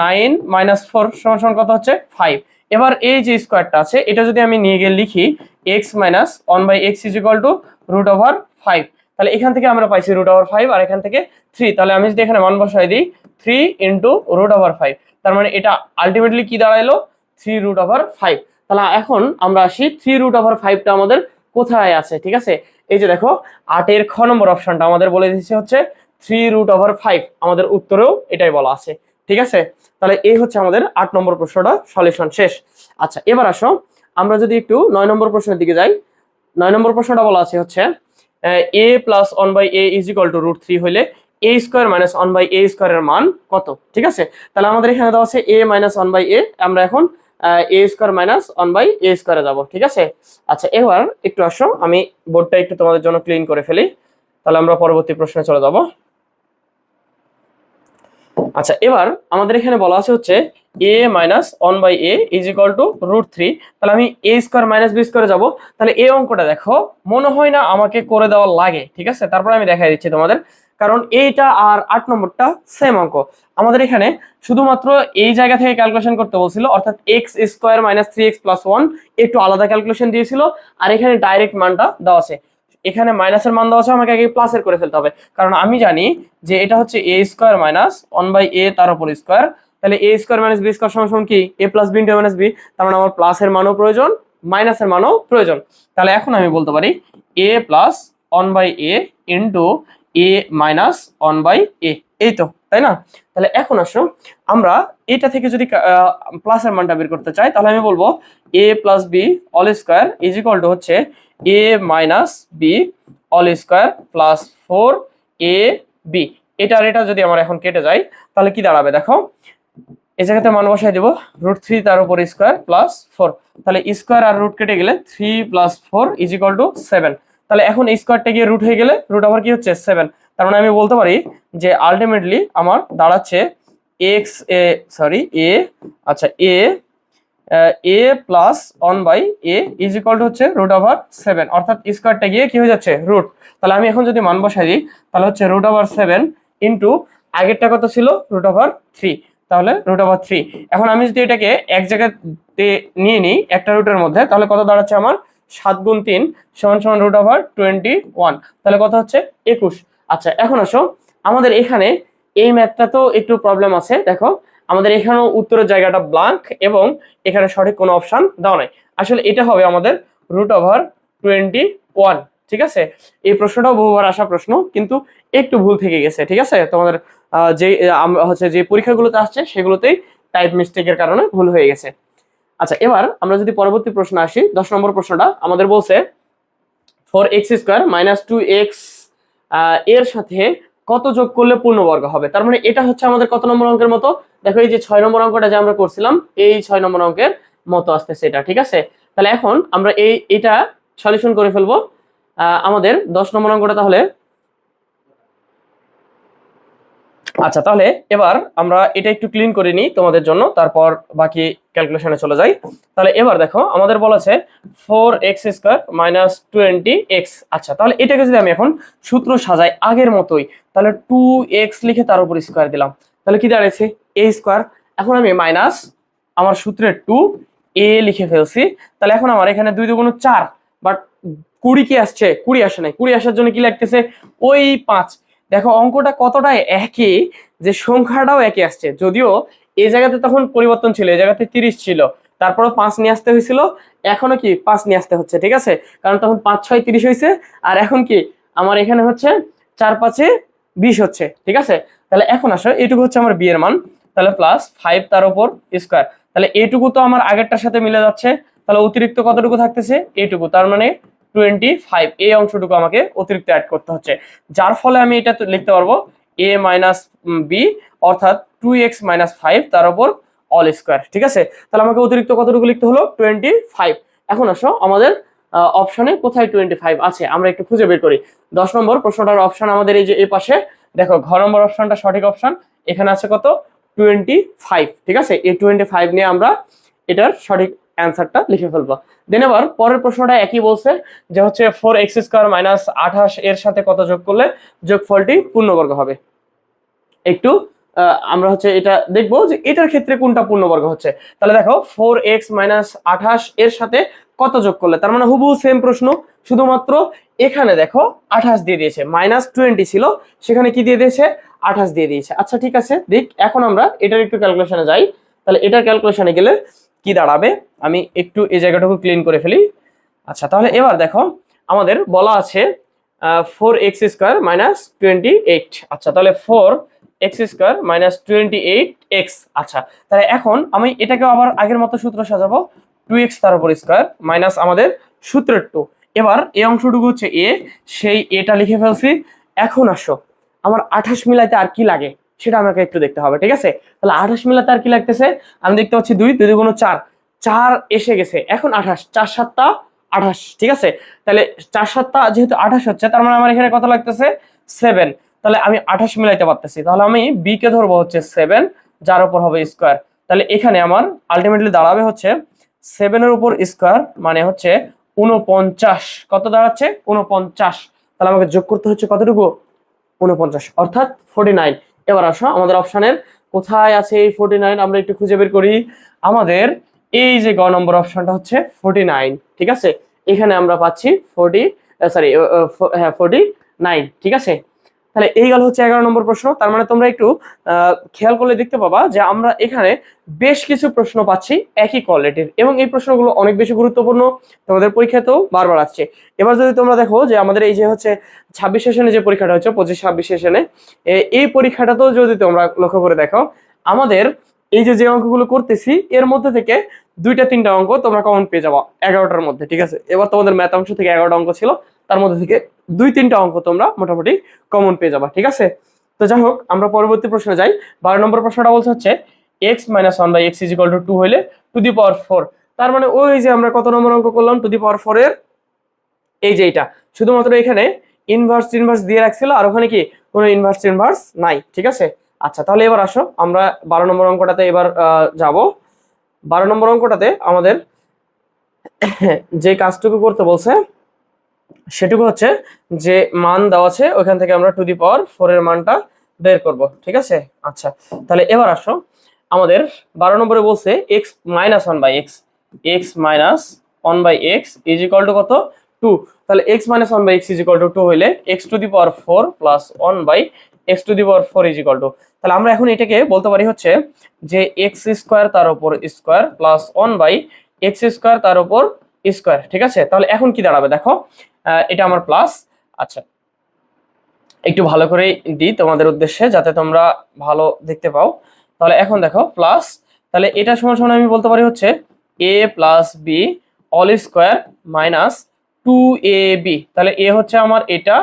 A: 9 - 4 সমান কত হচ্ছে 5। এবার এই যে স্কোয়ারটা আছে এটা যদি আমি নিয়ে গিয়ে লিখি x - 1 বাই x = √5। তাহলে এখান থেকে আমরা পাইছি √5 আর এখান থেকে 3। তাহলে আমি যদি এখানে মান বসাই দিই 3 × √5, তার মানে এটা আলটিমেটলি কি দাঁড়াইলো 3√5। তাহলে এখন আমরা আসি 3√5 টা আমাদের কোথায় আছে, ঠিক আছে। এই যে দেখো 8 এর খ নম্বর অপশনটা আমাদের বলে দিচ্ছে হচ্ছে 3√5, আমাদের উত্তরেও এটাই বলা আছে, ঠিক আছে। তাহলে এই হচ্ছে আমাদের 8 নম্বর প্রশ্নটা সলিউশন শেষ। আচ্ছা, এবার আসো আমরা যদি একটু 9 নম্বর প্রশ্নের দিকে যাই। 9 নম্বর প্রশ্নটা বলা আছে হচ্ছে a + 1 বাই a = √3 হলে a square - 1 by a square এর মান কত, ঠিক আছে। তাহলে আমাদের এখানে দেওয়া আছে a - 1 বাই a, আমরা এখন a স্কোয়ার - 1 বাই a স্কোয়ারে যাব, ঠিক আছে। আচ্ছা, এবার একটু আসো আমি বোর্ডটা একটু তোমাদের জন্য ক্লিন করে ফেলি, তাহলে আমরা পরবর্তী প্রশ্নে চলে যাব। আচ্ছা, এবার আমাদের এখানে বলা আছে হচ্ছে a minus 1/a is equal to √3। তাহলে আমি a স্কোয়ার মাইনাস b স্কোয়ারে যাবো। তাহলে এই অঙ্কটা দেখো, মনে হয় না আমাকে করে দেওয়া লাগে, ঠিক আছে? তারপর আমি দেখাই দিচ্ছি তোমাদের, কারণ এইটা আর 8 নম্বরটা সেম অঙ্ক। আমাদের এখানে শুধুমাত্র এই জায়গা থেকে ক্যালকুলেশন করতে বলছিল, অর্থাৎ x square minus 3x plus 1 একটু আলাদা ক্যালকুলেশন দিয়েছিল, আর এখানে ডাইরেক্ট মানটা দেওয়া আছে। এখানে মাইনাসের মান দেওয়া আছে, আমাকে আগে প্লাসের করে ফেলতে হবে, কারণ আমি জানি যে এটা হচ্ছে a স্কোয়ার মাইনাস 1/a তার উপর স্কোয়ার। তাহলে a square minus b square সমান কি a plus b into a minus b। তার মানে আমার প্লাসের মানও প্রয়োজন, মাইনাসের মানও প্রয়োজন। তাহলে এখন আমি বলতে পারি a plus 1/a into a minus 1/a, এই তো, তাই না? তাহলে এখন আসো আমরা এটা থেকে যদি প্লাসের মানটা বের করতে চাই, তাহলে আমি বলবো a plus b all square is equal to হচ্ছে a minus b all square plus 4ab। এটা আর এটা যদি আমার এখন কেটে যায়, তাহলে কি দাঁড়াবে দেখো, এই জায়গাতে মান বসাই দেবো √3 তার উপর স্কোয়ার প্লাস 4। তাহলে স্কোয়ার আর রুট কেটে গেলে 3 প্লাস 4 ইজ ইকুয়াল টু 7। তাহলে এখন এই স্কোয়ারটা গিয়ে রুট হয়ে গেলে রুট আবার কি হচ্ছে 7। তার মানে আমি বলতে পারি যে আলটিমেটলি আমার দাঁড়াচ্ছে এক্স এ সরি এ আচ্ছা A plus 1/a is equal to হচ্ছে √7, অর্থাৎ স্কোয়ারটা গিয়ে কি হয়ে যাচ্ছে রুট। তাহলে আমি এখন যদি মান বসাই দিই, তাহলে হচ্ছে √7 ইন্টু আগেরটা কত ছিল √3, তাহলে √3। এখন আমি যদি এটাকে এক জায়গাতে নিয়ে নিই একটা রুটের মধ্যে, তাহলে কত দাঁড়াচ্ছে আমার 7 গুণ 3 সমান সমান √21। তাহলে কত হচ্ছে 21। আচ্ছা, এখন আসো আমাদের এখানে এই ম্যাথটা তো একটু প্রবলেম আছে। দেখো আমাদের এখানেও উত্তরের জায়গাটা ব্ল্যাঙ্ক এবং এখানে সঠিক কোনো অপশন দেওয়া নাই। আসলে এটা হবে আমাদের √21, ঠিক আছে? এই প্রশ্নটাও বহুবার আসা প্রশ্ন, কিন্তু একটু ভুল থেকে গেছে, ঠিক আছে? তোমাদের যে হচ্ছে যে পরীক্ষাগুলোতে আসছে সেগুলোতেই টাইপ মিস্টেকের কারণে ভুল হয়ে গেছে। আচ্ছা, এবার আমরা যদি পরবর্তী প্রশ্ন আসি, 10 নম্বর প্রশ্নটা আমাদের বলছে 4x স্কোয়ার মাইনাস 2x এর সাথে কত যোগ করলে পূর্ণবর্গ হবে। তার মানে এটা হচ্ছে আমাদের কত নম্বর অঙ্কের মতো, দেখো এই যে 6 নম্বর অঙ্কটা যে আমরা করছিলাম, এই 6 নম্বর অঙ্কের মতো আসতেছে এটা, ঠিক আছে? তাহলে এখন আমরা এটা সলিউশন করে ফেলবো। আমাদের 10 নম্বর অঙ্কটা তাহলে, আচ্ছা তাহলে এবার আমরা এটা একটু ক্লিন করে নিই তোমাদের জন্য, তারপর বাকি ক্যালকুলেশনে চলে যাই। তাহলে এবার দেখো আমাদের বলেছে 4x স্কোয়ার মাইনাস 20x। আচ্ছা, তাহলে এটাকে যদি আমি এখন সূত্র সাজাই আগের মতোই, তাহলে 2x লিখে তার উপর স্কোয়ার দিলাম, তাহলে কি দাঁড়িয়েছে a স্কোয়ার। এখন আমি মাইনাস আমার সূত্রের 2a লিখে ফেলছি। তাহলে এখন আমার এখানে 2 2 4, বাট 20 কি আসছে, 20 আসে নাই। 20 আসার জন্য কি লাগতেছে, ওই 5। দেখো অঙ্কটা কতটা একই, যে সংখ্যাটাও একই আসছে, যদিও এই জায়গাতে তখন পরিবর্তন ছিল, এই জায়গাতে 30 ছিল, তারপরে 5 নিয়ে আসতে হয়েছিল, এখনো কি 5 নিয়ে আসতে হচ্ছে, ঠিক আছে? কারণ তখন 5 6 30 হয়েছে, আর এখন কি আমার এখানে হচ্ছে 4 5 20 হচ্ছে, ঠিক আছে? তাহলে এখন আসো এইটুকু হচ্ছে আমার বি এর মান, তাহলে প্লাস 5 তার উপর স্কোয়ার। তাহলে এইটুকু তো আমার আগেরটার সাথে মিলে যাচ্ছে, তাহলে অতিরিক্ত কতটুকু থাকতেছে এইটুকু, তার মানে 25। এই অংশটুকু আমাকে অতিরিক্ত অ্যাড করতে হচ্ছে, যার ফলে আমি এটা লিখতে পারবো a মাইনাস বি, অর্থাৎ 2x মাইনাস 5 তার উপর অল স্কোয়ার, ঠিক আছে? তাহলে আমাকে অতিরিক্ত কতটুকু লিখতে হলো 25। এখন আসো আমাদের অপশনে কোথায় 25 আছে আমরা একটু খুঁজে বের করি। 10 নম্বর প্রশ্নটার অপশন আমাদের এই যে এই পাশে, দেখো ঘ নম্বর অপশনটা সঠিক অপশন, এখানে আছে কত 25, ঠিক আছে? এই 25 নিয়ে আমরা এটার সঠিক অ্যান্সারটা লিখে ফেলবো। দেন এবার পরের প্রশ্নটা একই বলছে, যে হচ্ছে 4x স্কোয়ার মাইনাস 28 এর সাথে কত যোগ করলে যোগফলটি পূর্ণবর্গ হবে। একটু আমরা হচ্ছে এটা দেখবো যে এটার ক্ষেত্রে কোনটা পূর্ণবর্গ হচ্ছে। তাহলে দেখো 4x মাইনাস 28 এর সাথে কত যোগ করলে, তার মানে হুবহু সেম প্রশ্ন, শুধুমাত্র এখানে দেখো 28 দিয়ে দিয়েছে, মাইনাস 20 ছিল, সেখানে কি দিয়ে দিয়েছে 28 দিয়ে দিয়েছে। আচ্ছা ঠিক আছে, দেখ এখন আমরা এটার একটু ক্যালকুলেশনে যাই। তাহলে এটার ক্যালকুলেশনে গেলে কি দাঁড়াবে, আমি একটু এই জায়গাটাকে ক্লিন করে ফেলি। আচ্ছা, তাহলে এবার দেখো আমাদের বলা আছে 4x স্কোয়ার মাইনাস 28। আচ্ছা, তাহলে 4x স্কোয়ার মাইনাস 28x। আচ্ছা, তাহলে এখন আমি এটাকে আবার আগের মতো সূত্র সাজাবো, 2x তার উপর স্কোয়ার মাইনাস আমাদের সূত্রের 2। এবার এই অংশটুকু হচ্ছে a, সেই এটা লিখে ফেলছি। এখন আসো আমার 28 মিলাইতে আর কি লাগে সেটা আমাকে একটু দেখতে হবে, ঠিক আছে? তাহলে 28 মিলাতে আর কি লাগতেছে, আমি দেখতে পাচ্ছি 2 2 2 4, 4 এসে গেছে, এখন 28, 4 7 28, ঠিক আছে? তাহলে 4 7 যেহেতু 28 হচ্ছে, তার মানে আমার এখানে কত লাগতেছে 7। তাহলে আমি 28 মিলাইতে পারতেছি, তাহলে আমি বি কে ধরবো হচ্ছে 7, যার উপর হবে স্কোয়ার। তাহলে এখানে আমার আলটিমেটলি দাঁড়াবে হচ্ছে 7 এর উপর স্কোয়ার মানে হচ্ছে 49। কত দাঁড়াচ্ছে? 49। তাহলে আমাকে যোগ করতে হচ্ছে কতটুকু? 49, অর্থাৎ 49। এবার আসো আমাদের অপশনের কোথায় আছে এই 49, আমরা একটু খুঁজে বের করি। আমাদের এই যে গ নম্বর অপশনটা হচ্ছে 49, ঠিক আছে। এখানে আমরা পাচ্ছি 49, ঠিক আছে। তাহলে এই গেল হচ্ছে 11 নম্বর প্রশ্ন। তার মানে তোমরা একটু খেয়াল করলে দেখতে পাবা যে আমরা এখানে বেশ কিছু প্রশ্ন পাচ্ছি একই কোয়ালিটির, এবং এই প্রশ্নগুলো অনেক বেশি গুরুত্বপূর্ণ, তোমাদের পরীক্ষাতেও বারবার আসছে। এবার যদি তোমরা দেখো যে আমাদের এই যে হচ্ছে 26 সেশনে যে পরীক্ষাটা হচ্ছে 25-26 সেশনে, এই পরীক্ষাটাতেও যদি তোমরা লক্ষ্য করে দেখো, আমাদের এই যে অঙ্কগুলো করতেছি এর মধ্যে থেকে 2-3টা অঙ্ক তোমরা কমন পেয়ে যাবো 11টার মধ্যে, ঠিক আছে। এবার তোমাদের ম্যাথ অংশ থেকে 11টা অঙ্ক ছিল, তার মধ্যে থেকে 2-3টা অঙ্ক তোমরা মোটামুটি কমন পেয়ে যাবা, ঠিক আছে। তো যাই হোক, আমরা পরবর্তী প্রশ্নে যাই। 12 নম্বর প্রশ্নটা বলছে হচ্ছে x - 1/x = 2 হইলে টু দি পাওয়ার 4। তার মানে ওই যে আমরা কত নম্বর অঙ্ক করলাম টু দি পাওয়ার 4 এর, এই যে এটা শুধুমাত্র এখানে ইনভার্স দিয়ে রাখছিল, আর ওখানে কি কোনো ইনভার্স নাই, ঠিক আছে। আচ্ছা, তাহলে এবার আসো আমরা 12 নম্বর অঙ্কটাতে এবার যাব। 12 নম্বর অঙ্কটাতে আমাদের যে কাজটুকু করতে বলছে সেটুকু হচ্ছে যে মান দেওয়া আছে ওখান থেকে আমরা টু দি পাওয়ার 4 এর মানটা বের করব, ঠিক আছে। আচ্ছা, তাহলে এবার আসো আমাদের 12 নম্বরে বলছে x - 1/x, x - 1/x = কত? 2। তাহলে x - 1/x = 2 হইলে x to the power 4 plus 1/x to the power 4 = তাহলে আমরা এখন এটাকে বলতে পারি হচ্ছে যে x স্কয়ার তার উপর স্কয়ার প্লাস 1/x স্কয়ার তার উপর স্কয়ার, ঠিক আছে। তাহলে এখন কি দাঁড়াবে দেখো, এটা আমার প্লাস। আচ্ছা, একটু ভালো করে দিই তোমাদের উদ্দেশ্যে যাতে তোমরা ভালো দেখতে পাও। তাহলে এখন দেখো প্লাস, তাহলে এটা সমান সমান আমি বলতে পারি হচ্ছে a plus B all square minus 2ab। তাহলে a হচ্ছে আমার এটা,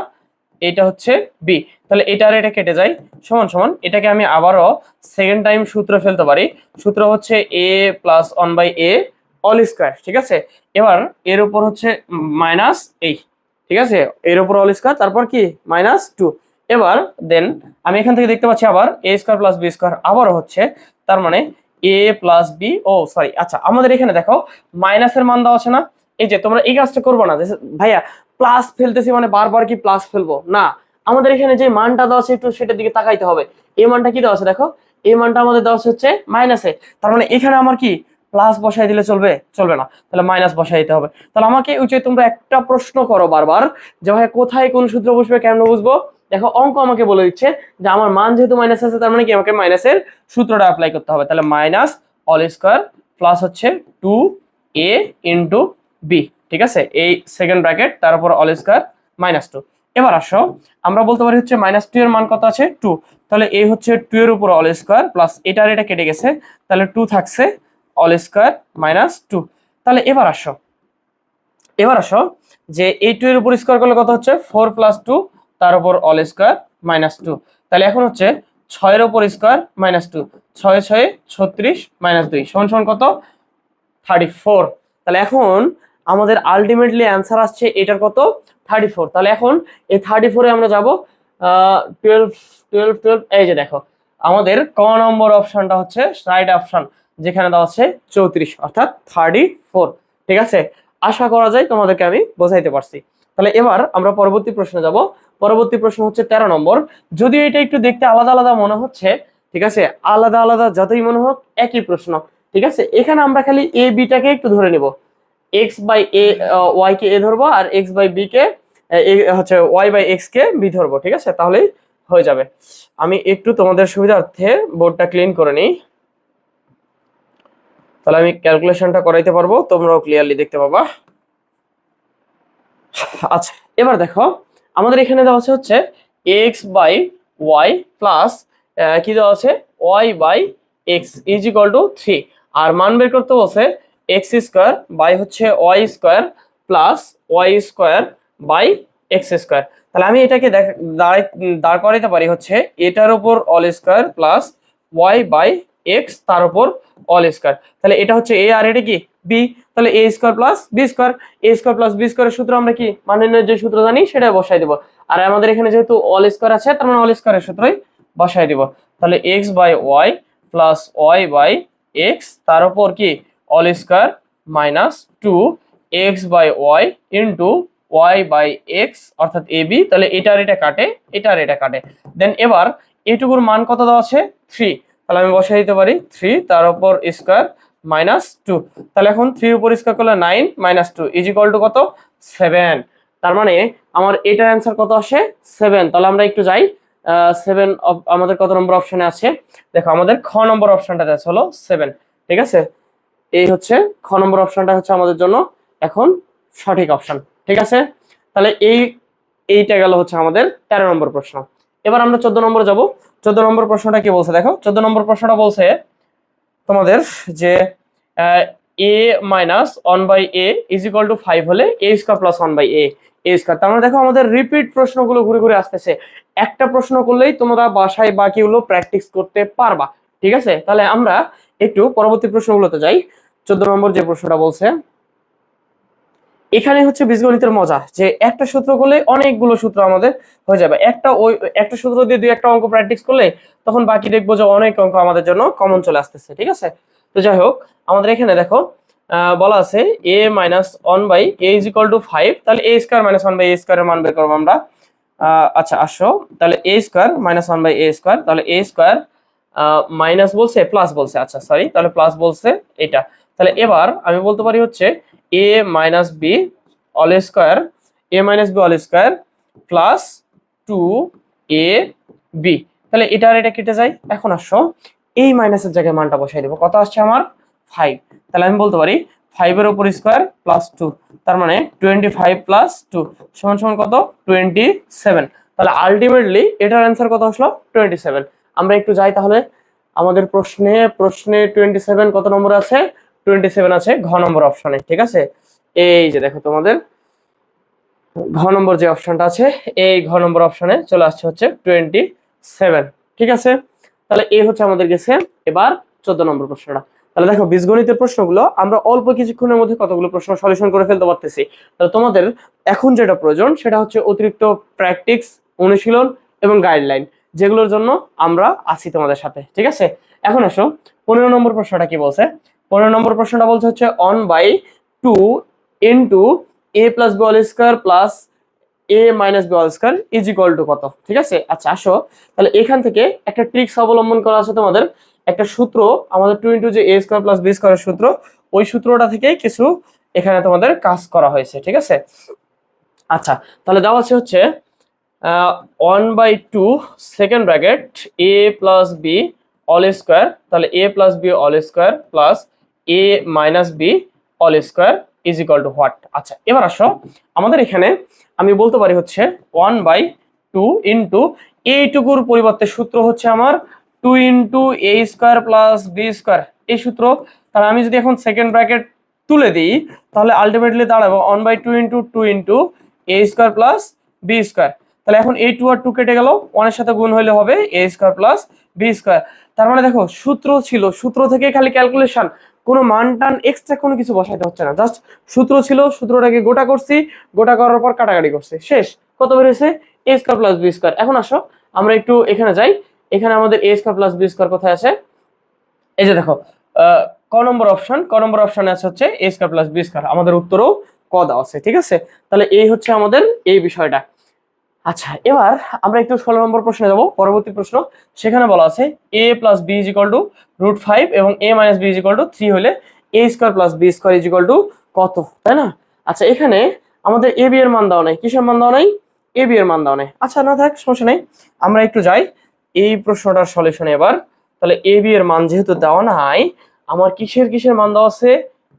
A: এটা হচ্ছে বি, তাহলে এটা আর এটা কেটে যায়, সমান সমান এটাকে আমি আবারও সেকেন্ড টাইম সূত্র ফেলতে পারি। সূত্র হচ্ছে a plus 1/a all square, ঠিক আছে। এবার এর উপর হচ্ছে মাইনাস এই, ঠিক আছে, এর উপর অল স্কয়ার তারপর কি -2। এবার দেন আমি এখান থেকে দেখতে পাচ্ছি আবার a square plus b square আবারও হচ্ছে, তার মানে a প্লাস b, ও সরি, আচ্ছা আমাদের এখানে দেখো মাইনাসের মান দেওয়া আছে না। এই যে তোমরা এই কাজটা করবো না যে ভাইয়া প্লাস ফেলতেছি মানে বারবার কি প্লাস ফেলবো না, আমাদের এখানে যে মানটা দেওয়া আছে একটু সেটার দিকে তাকাইতে হবে। এই মানটা কি দেওয়া আছে দেখো, এই মানটা আমাদের দেওয়া হচ্ছে মাইনাসে, তার মানে এখানে আমার কি প্লাস বসাই দিলে চলবে? চলবে না, তাহলে মাইনাস বসাই দিতে হবে। তাহলে আমাকে উচিত তোমরা একটা প্রশ্ন করো বারবার যে ভাই কোথায় কোন সূত্র বসবে, কেমন বুঝবো? দেখো অঙ্ক আমাকে বলে দিচ্ছে যে আমার মান যেহেতু মাইনাস আছে, তার মানে কি আমাকে মাইনাসের সূত্রটা অ্যাপ্লাই করতে হবে। তাহলে মাইনাস অল স্কয়ার প্লাস হচ্ছে 2a ইন্টু বি, ঠিক আছে, এই সেকেন্ড ব্র্যাকেট তার উপর অল স্কয়ার -2। এবার আসো আমরা বলতে পারি হচ্ছে -2 এর মান কত আছে? 2। তাহলে এই হচ্ছে 2 এর উপর অল স্কয়ার প্লাস এটা আর এটা কেটে গেছে, তাহলে 2 থাকছে অল স্কয়ার -2। তাহলে এবার আসো যে এই 2 এর উপর স্কয়ার করলে কত হচ্ছে? 4 + 2 তার উপর অল স্কয়ার -2। তাহলে এখন হচ্ছে 6 এর উপর স্কয়ার -2, 6 6 36 -2 সমান সমান কত? 34। তাহলে এখন আমাদের আলটিমেটলি অ্যান্সার আসছে এটার কত? 34। তাহলে এখন এই 34 এ আমরা যাব 12 12 12, এই যে দেখো আমাদের ক নম্বর অপশনটা হচ্ছে রাইট অপশন, যেখানে দেওয়া আছে 34 অর্থাৎ 34, ঠিক আছে। আশা করা যায় তোমাদেরকে আমি বোঝাইতে পারছি। তাহলে এবার আমরা পরবর্তী প্রশ্নে যাব। পরবর্তী প্রশ্ন হচ্ছে 13 নম্বর। যদিও এটা একটু দেখতে আলাদা আলাদা মনে হচ্ছে, ঠিক আছে, আলাদা আলাদা যতই মনে হোক একই প্রশ্ন, ঠিক আছে। এখানে আমরা খালি a b টাকে একটু ধরে নিব, x/a y কে a ধরবো আর x/b কে হচ্ছে y/x কে b ধরবো, ঠিক আছে, তাহলেই হয়ে যাবে। আমি একটু তোমাদের সুবিধার্থে বোর্ডটা ক্লিন করে নিই, তাহলে আমি ক্যালকুলেশনটা করাইতে পারবো, তোমরাও ক্লিয়ারলি দেখতে পাবা। আচ্ছা, এবার দেখো আমাদের এখানে দেওয়া আছে হচ্ছে x/y প্লাস কি দেওয়া আছে y/x = 3, আর মান বের করতে বলছে x স্কয়ার বাই হচ্ছে y square plus y square by x square. তাহলে আমি এটাকে দাঁড় করাইতে পারি হচ্ছে এটার উপর অল স্কয়ার প্লাস y/x তার উপর অল স্কয়ার। তাহলে এটা হচ্ছে a আর এটা কি b, তাহলে a square plus b square, a square plus b স্কয়ারের সূত্র আমরা কি মান নির্ণয়ের যে সূত্র জানি সেটা বসাই দেব। আর আমাদের এখানে যেহেতু অল স্কয়ার আছে তার মানে অল স্কয়ারের সূত্রই বসাই দিব। তাহলে x by Y plus Y by X তার উপর কি whole square minus 2x by Y into Y by X অর্থাৎ ab। তাহলে এটার এটা কাটে, এটার এটা কাটে। দেন এবার এইটুকুর মান কত দেওয়া আছে 3, তাহলে আমি বসাই দিতে পারি 3 তার উপর স্কয়ার মাইনাস 2। তাহলে এখন 3 উপর স্কয়ার করলে 9 মাইনাস 2 ইজ ইকুয়াল টু কত 7। তার মানে আমার এটার অ্যান্সার কত আসে 7। তাহলে আমরা একটু যাই 7 আমাদের কত নম্বর অপশনে আছে দেখো, আমাদের খ নম্বর অপশনটা আছে হলো 7। ঠিক আছে, এই হচ্ছে খ নম্বর অপশনটা হচ্ছে আমাদের জন্য এখন সঠিক অপশন। ঠিক আছে, তাহলে এইটা গেল হচ্ছে আমাদের 13 নম্বর প্রশ্ন। এবার আমরা 14 নম্বর যাব। 14 নম্বর প্রশ্নটা কি বলছে দেখো, 14 নম্বর প্রশ্নটা বলছে তোমাদের যে a minus 1/a is equal to 5 হলে a square plus 1/a square. তার মানে দেখো আমাদের রিপিট প্রশ্নগুলো ঘুরে ঘুরে আসতেছে, একটা প্রশ্ন করলেই তোমরা বাসায় বাকিগুলো প্র্যাকটিস করতে পারবা। ঠিক আছে, তাহলে আমরা একটু পরবর্তী প্রশ্নগুলোতে যাই। 14 নম্বর যে প্রশ্নটা বলছে, এখানে হচ্ছে বীজগণিতের মজা যে একটা সূত্র করলে অনেকগুলো সূত্র আমাদের হয়ে যাবে। একটা সূত্র দিয়ে দুই একটা অঙ্ক প্র্যাকটিস করলে তখন বাকি দেখবো যে অনেক অঙ্ক আমাদের জন্য কমন চলে আসতেছে। ঠিক আছে, তো যাই হোক আমাদের এখানে দেখো বলা আছে a minus 1/a is equal to 5। তাহলে a স্কয়ার মাইনাস 1/a স্কয়ারের মান বের করবো আমরা। আচ্ছা আসো, তাহলে a square minus 1/a square, তাহলে a স্কয়ার মাইনাস বলছে প্লাস বলছে, আচ্ছা সরি, তাহলে প্লাস বলছে এটা। তাহলে এবার আমি বলতে পারি হচ্ছে a minus B all square, a minus B all square plus 2ab। তাহলে এটা আর এটা কেটে যায়। এখন আসো এই মাইনাসের জায়গায় মানটা বসাই দেবো, কত আসছে আমার 5। তাহলে আমি বলতে পারি 5 এর উপর স্কয়ার প্লাস 2, তার মানে 25 প্লাস 2 সমান সমান কত 27। তাহলে আলটিমেটলি এটার অ্যান্সার কত আসলো 27। আমরা একটু যাই তাহলে আমাদের প্রশ্নে 27 কত নম্বর আছে 27 আছে ঘ নম্বর অপশনে। ঠিক আছে, এই যে দেখো তোমাদের ঘ নম্বর যে অপশনটা আছে এই ঘ নম্বর অপশনে চলে আসছে হচ্ছে 27। ঠিক আছে, তাহলে এই হচ্ছে আমাদের গেছে এবার 14 নম্বর প্রশ্নটা। তাহলে দেখো বীজগণিতের প্রশ্নগুলো আমরা অল্প কিছুক্ষণের মধ্যে কতগুলো প্রশ্ন সলিউশন করে ফেলতে পারতেছি। তাহলে তোমাদের এখন যেটা প্রয়োজন সেটা হচ্ছে অতিরিক্ত প্র্যাকটিস, অনুশীলন এবং গাইডলাইন, যেগুলোর জন্য আমরা আছি তোমাদের সাথে। ঠিক আছে, এখন আসো 15 নম্বর প্রশ্নটা কি বলছে। 15 নম্বর প্রশ্নটা বলছে হচ্ছে 1/2 into a plus B all square plus a minus B all square is equal to কত। ঠিক আছে, আচ্ছা আসো তাহলে এখান থেকে একটা ট্রিক্স অবলম্বন করা আছে তোমাদের, একটা সূত্র আমাদের 2 ইন্টু যে a স্কয়ার প্লাস বি স্কয়ারের সূত্র, ওই সূত্রটা থেকে কিছু এখানে তোমাদের কাজ করা হয়েছে। ঠিক আছে, আচ্ছা তাহলে দেওয়া আছে হচ্ছে 1/2 second bracket a plus B all square, তাহলে a plus B all square plus a minus B all square is equal to what. আচ্ছা এবার আসো আমাদের এখানে আমি বলতে পারি হচ্ছে 1/2 ইন্টু এইটুকুর পরিবর্তে সূত্র হচ্ছে আমার 2 into a square plus B square এই সূত্র। তাহলে আমি যদি এখন সেকেন্ড ব্র্যাকেট তুলে দিই তাহলে আলটিমেটলি দাঁড়াবো 1/2 into 2 into a square plus B square. তাহলে এখন এই 2 আর 2 কেটে গেল, 1 এর সাথে গুণ হইলে হবে a square plus B square. তার মানে দেখো সূত্র ছিল, সূত্র থেকে খালি ক্যালকুলেশন, কোনো মান টান এক্সট্রা কোনো কিছু বসাইতে হচ্ছে না, জাস্ট সূত্র ছিল, সূত্রটাকে গোটা করছি, গোটা করার পর কাটাকাটি করছি, শেষ। কত বেরিয়েছে a square plus B square. এখন আসো আমরা একটু এখানে যাই, এখানে আমাদের a square plus B square কোথায় আছে, এই যে দেখো ক নম্বর অপশন, ক নম্বর অপশনে আছে হচ্ছে a square plus B square, আমাদের উত্তরও ক দেওয়া আছে। ঠিক আছে, তাহলে এই হচ্ছে আমাদের এই বিষয়টা। আচ্ছা এবার আমরা একটু 16 নম্বর প্রশ্নে যাব, পরবর্তী প্রশ্ন। সেখানে বলা আছে a plus B is equal to √5 এবং a minus B is equal to 3 হলে a square plus B square is equal to কত, তাই না? আচ্ছা এখানে আমাদের a b এর মান দেওয়া নাই, কিসের মান দেওয়া নাই, a b এর মান দেওয়া নাই। আচ্ছা না থাক, সমস্যা নেই, আমরা একটু যাই এই প্রশ্নটার সলিউশনে এবার। তাহলে a b এর মান যেহেতু দেওয়া নাই, আমার কিসের মান দেওয়া আছে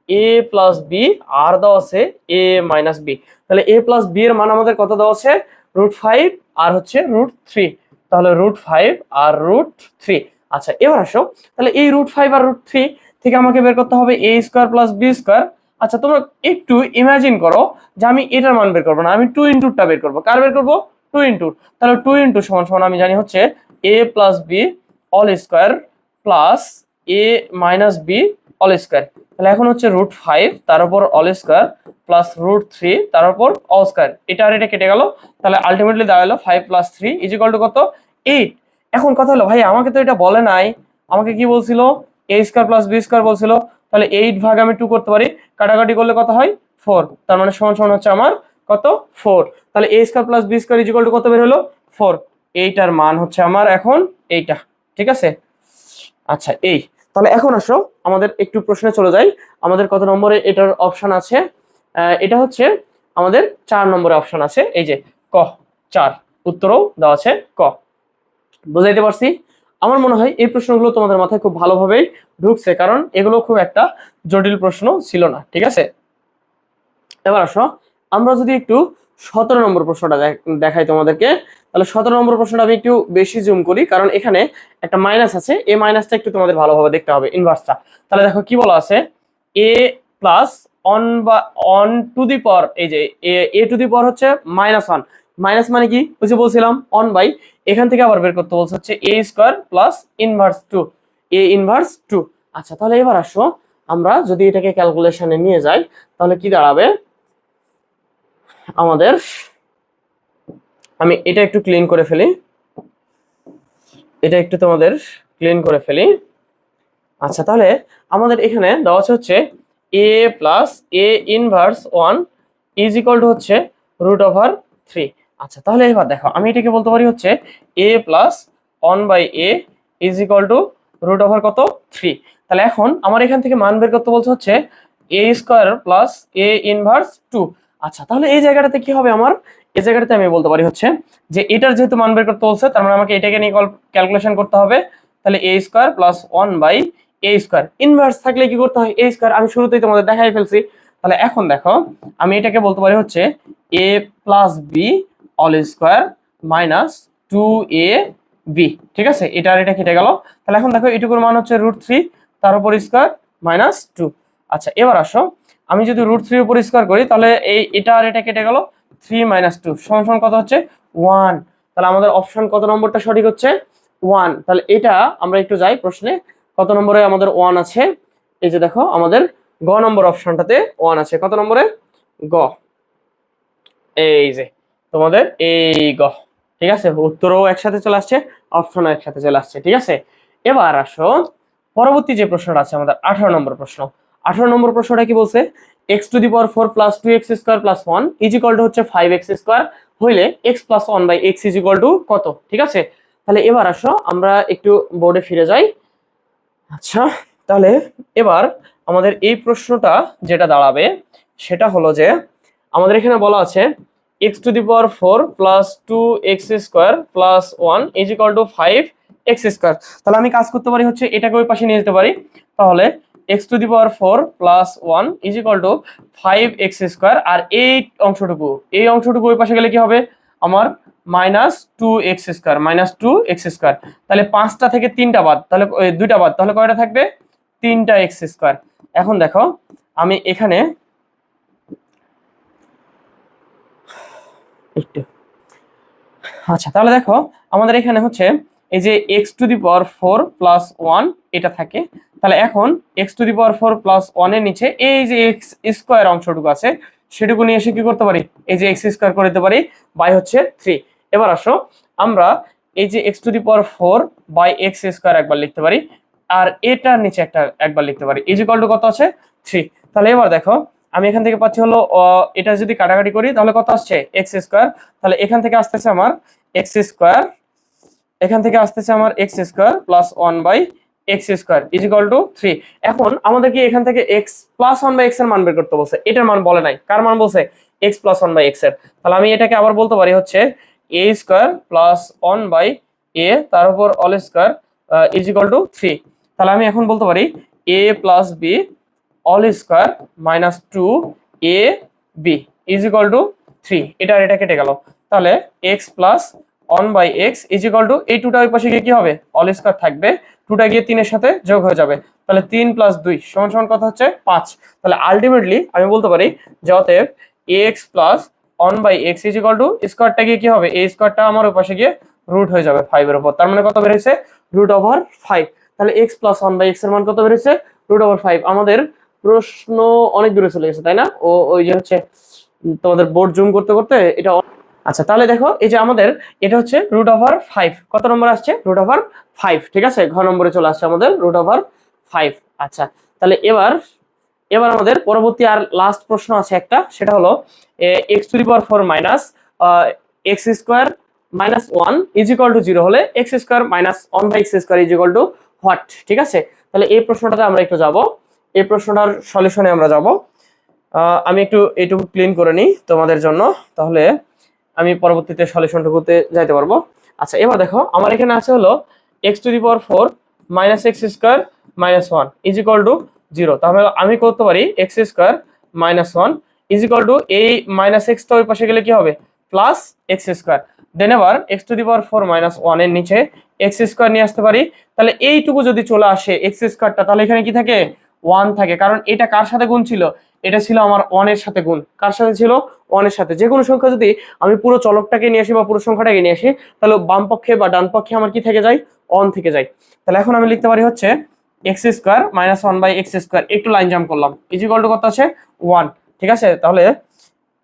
A: a প্লাস বি আর দেওয়া আছে a মাইনাস বি। তাহলে a প্লাস বি এর মান আমাদের কত দেওয়া আছে √5 আর হচ্ছে √3, তাহলে √5 আর √3। আচ্ছা এবার আসো তাহলে এই √5 আর √3 থেকে আমাকে বের করতে হবে a square plus B square. আচ্ছা তোমরা একটু ইমাজিন করো যে আমি এটার মান বের করবো না, আমি 2 ইনটুটা বের করবো। কার বের করবো 2 ইনটু, তাহলে 2 ইনটু সমান সমান আমি জানি হচ্ছে a plus B all square plus a minus B all square. তাহলে এখন হচ্ছে √5 তার উপর অল স্কোয়ার প্লাস √3 তার উপর অল স্কোয়ার, এটা আর এটা কেটে গেল, তাহলে আলটিমেটলি দাঁড়ালো 5 + 3 = কত 8। এখন কথা হলো ভাই আমাকে তো এটা বলে নাই, আমাকে কি বলছিল a square plus B square বলছিল, তাহলে 8 ভাগ আমি 2 করতে পারি, কাটাকাটি করলে কত হয় 4, তার মানে সমান সমান হচ্ছে আমার কত 4। তাহলে a square plus B square = কত বের হলো 4, এইটার মান হচ্ছে আমার এখন এইটা, ঠিক আছে। আচ্ছা এই, তাহলে এখন আসো আমাদের একটু প্রশ্নে চলে যাই, আমাদের কত নম্বরে এটার অপশন আছে, এটা হচ্ছে আমাদের 4 নম্বরে অপশন আছে, এই যে ক 4, উত্তরও দেওয়া আছে ক। বুঝাইতে পারছি? আমার মনে হয় এই প্রশ্নগুলো তোমাদের মাথায় খুব ভালোভাবেই ঢুকছে, কারণ এগুলো খুব একটা জটিল প্রশ্ন ছিল না, ঠিক আছে। এবার আসো আমরা যদি একটু 17 নম্বর প্রশ্নটা দেখাই তোমাদেরকে, তাহলে 17 নম্বর প্রশ্নটা আমি একটু বেশি জুম করি, কারণ এখানে একটা মাইনাস আছে, এই মাইনাসটা একটু তোমাদের ভালোভাবে দেখতে হবে, ইনভার্সটা। তাহলে দেখো কি বলা আছে, a plus on to the power, এই যে a টু দি পাওয়ার হচ্ছে -1, মাইনাস মানে কি ওই যে বলছিলাম অন বাই, এখান থেকে আবার বের করতে বলছে হচ্ছে a square plus inverse 2, a inverse 2। আচ্ছা তাহলে এবার আসো আমরা যদি এটাকে ক্যালকুলেশনে নিয়ে যাই, তাহলে কি দাঁড়াবে আমাদের, আমি এটা একটু ক্লিন করে ফেলি, এটা একটু তোমাদের ক্লিন করে ফেলি। আচ্ছা তাহলে আমাদের এখানে দেওয়া আছে হচ্ছে a প্লাস a ইনভার্স 1 হচ্ছে √3। আচ্ছা তাহলে এবার দেখো আমি এটাকে বলতে পারি হচ্ছে a প্লাস 1/a √ কত 3। তাহলে এখন আমার এখান থেকে মান বের করতে বলছে হচ্ছে a square plus a inverse 2। আচ্ছা তাহলে এই জায়গাটাতে কি হবে আমার, এই জায়গাটাতে আমি বলতে পারি হচ্ছে যে এটার যেহেতু মান বের করতে বলছে, তার মানে আমাকে এটাকে নিয়ে ক্যালকুলেশন করতে হবে। তাহলে a square plus 1/a square, inverse থাকলে কি করতে হয় a স্কোয়ার, আমি শুরুতেই তোমাদের দেখাই ফেলছি। তাহলে এখন দেখো আমি এটাকে বলতে পারি হচ্ছে a plus B all square minus 2ab, ঠিক আছে, এটা আর এটা কেটে গেল। তাহলে এখন দেখো এটুকুর মান হচ্ছে √3 তার উপর স্কোয়ার মাইনাস 2। আচ্ছা এবার আসো আমি যদি √3 উপর স্কোয়ার করি, তাহলে এটা আর এটা কেটে গেল, 3 - 2 সমান কত হচ্ছে 1। তাহলে আমাদের অপশন কত নম্বরটা সঠিক হচ্ছে 1। তাহলে এটা আমরা একটু যাই প্রশ্নে কত নম্বরে আমাদের 1 আছে, এই যে দেখো আমাদের গ নম্বর অপশনটাতে 1 আছে, কত নম্বরে গ, এই যে তোমাদের এই গ, ঠিক আছে, উত্তরও একসাথে চলে আসছে, অপশনও একসাথে চলে আসছে, ঠিক আছে। এবার আসো পরবর্তী যে প্রশ্নটা আছে আমাদের 18 নম্বর প্রশ্ন। 18 নম্বর প্রশ্নটা কি বলছে, x⁴ plus 2x square plus 1 হচ্ছে 5x স্কোয়ার হইলে x প্লাস 1/x কত, ঠিক আছে। তাহলে এবার আসো আমরা একটু বোর্ডে ফিরে যাই। আচ্ছা তাহলে এবার আমাদের এই প্রশ্নটা যেটা দাঁড়াবে সেটা হলো যে আমাদের এখানে বলা আছে x⁴ plus 2x square plus 1 5x square. তাহলে আমি কাজ করতে পারি হচ্ছে এটাকে ওই পাশে নিয়ে যেতে পারি, তাহলে x⁴ প্লাস 1 5x স্কোয়ার, আর এই অংশটুকু ওই পাশে গেলে কি হবে আমার -2x স্কোয়ার, -2x স্কোয়ার। তাহলে 5টা থেকে 3টা বাদ, তাহলে 2টা বাদ, তাহলে কয়টা থাকবে 3টা x স্কোয়ার। এখন দেখো আমি এখানে একটু, আচ্ছা তাহলে দেখো আমাদের এখানে হচ্ছে এই যে x⁴ প্লাস 1 এটা থাকে, তাহলে এখন x⁴ প্লাস 1 এর নিচে এই যে x স্কোয়ার অংশটুকু আছে সেটুকু নিয়ে এসে কি করতে পারি, এই যে x স্কোয়ার করে দিতে পারি বাই হচ্ছে 3। এবার আসো আমরা এই যে x⁴/x স্কোয়ার একবার লিখতে পারি, আর এটার নিচে একবার লিখতে পারি, কত আছে 3। তাহলে এবার দেখো আমি এখান থেকে পাচ্ছি হলো এটা যদি কাটাকাটি করি তাহলে কত আসছে x স্কোয়ার, তাহলে এখান থেকে আসতেছে আমার x স্কোয়ার, এখান থেকে আসতেছে আমার x square plus 1/x square 3। এখন আমাদেরকে এখান থেকে x প্লাস 1/x এর মান বের করতে বলছে, এটার মান বলে নাই, কার মান বলছে x প্লাস 1/x এর। তাহলে আমি এটাকে আবার বলতে পারি হচ্ছে a স্কোয়ার প্লাস 1/a তার উপর অল স্কোয়ার 3। তাহলে আমি এখন বলতে পারি a plus b all square minus 2ab 3, এটা আর এটা কেটে গেল, তাহলে x প্লাস 1/x এই 2টা ওই পাশে গিয়ে কি হবে অল স্কোয়ার থাকবে, 2টা গিয়ে 3 এর সাথে যোগ হয়ে যাবে, তাহলে 3 + 2 সমান কত হচ্ছে 5। তাহলে আলটিমেটলি আমি বলতে পারি যে অতএব ax প্লাস 1/x স্কোয়ারটা গিয়ে কি হবে, এই স্কোয়ারটা আমার ওই পাশে গিয়ে রুট হয়ে যাবে 5 এর উপর, তার মানে কত বের হয়েছে √5। তাহলে x প্লাস 1/x এর মান কত বের হয়েছে √5 আমাদের প্রশ্ন অনেক দূরে চলে গেছে তাই না? ওই যে হচ্ছে তোমাদের বোর্ড জুম করতে করতে এটা আচ্ছা তাহলে দেখো এই যে আমাদের এটা হচ্ছে √5 কত নম্বর আসছে √5 ঠিক আছে ঘ নম্বরে চলে আসছে আমাদের √5 আচ্ছা তাহলে এবার আমাদের পরবর্তী আর লাস্ট প্রশ্ন আছে একটা সেটা হলো x⁴ minus x² minus 1 is equal two 0 হলে x² minus 1/x² is equal to what ঠিক আছে তাহলে এই প্রশ্নটাতে আমরা একটু যাব এই প্রশ্নটার সলিউশনে আমরা যাব আমি একটু এইটুকু ক্লিন করে নিই তোমাদের জন্য তাহলে আমি পরবর্তীতে সলিউশনটুকুতে যাইতে পারবো আচ্ছা এবার দেখো আমার এখানে আছে হলো x⁴ minus x² minus 1 is equal two 0 তাহলে আমি করতে পারি x² minus 1 is equal to এই মাইনাস এক্সটা ওই পাশে গেলে কি হবে প্লাস x²। দেন এবার x⁴ মাইনাস 1 এর নিচে x² নিয়ে আসতে পারি তাহলে এইটুকু যদি চলে আসে x²টা তাহলে এখানে কি থাকে 1 থাকে কারণ এটা কার সাথে গুণ ছিল এটা ছিল আমার 1 এর সাথে গুণ কার সাথে ছিল 1 এর সাথে যে কোনো সংখ্যা যদি আমি পুরো চলকটাকে নিয়ে আসি বা পুরো সংখ্যাটাকে নিয়ে আসি তাহলে বাম পক্ষে বা ডান পক্ষে আমার কি থেকে যায় 1 থেকে যায় তাহলে এখন আমি লিখতে পারি হচ্ছে x² মাইনাস 1/x²। একটু লাইন জাম্প করলাম ইজ ইকুয়াল টু কত আছে 1 ঠিক আছে তাহলে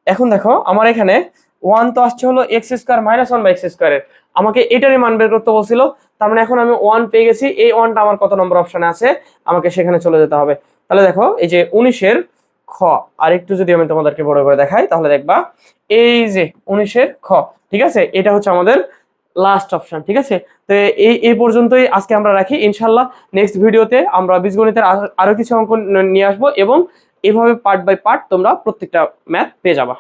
A: এখন দেখো আমার এখানে 1 তো আসছে হলো x² মাইনাস 1/x² এর আমাকে এটারই মান বের করতে বলছিল তার মানে এখন আমি 1 পেয়ে গেছি এই 1টা আমার কত নম্বর অপশনে আছে আমাকে সেখানে চলে যেতে হবে তাহলে দেখো এই যে 19 এর খ আর একটু যদি আমি তোমাদেরকে বড় করে দেখাই তাহলে দেখবা এই যে 19 এর খ ঠিক আছে এটা হচ্ছে আমাদের লাস্ট অপশন ঠিক আছে তো এই পর্যন্তই আজকে আমরা রাখি ইনশাআল্লাহ নেক্সট ভিডিওতে আমরা বীজগণিতের আরো কিছু অঙ্ক নিয়ে আসবো এবং এভাবে পার্ট বাই পার্ট তোমরা প্রত্যেকটা ম্যাথ পেয়ে যাবা।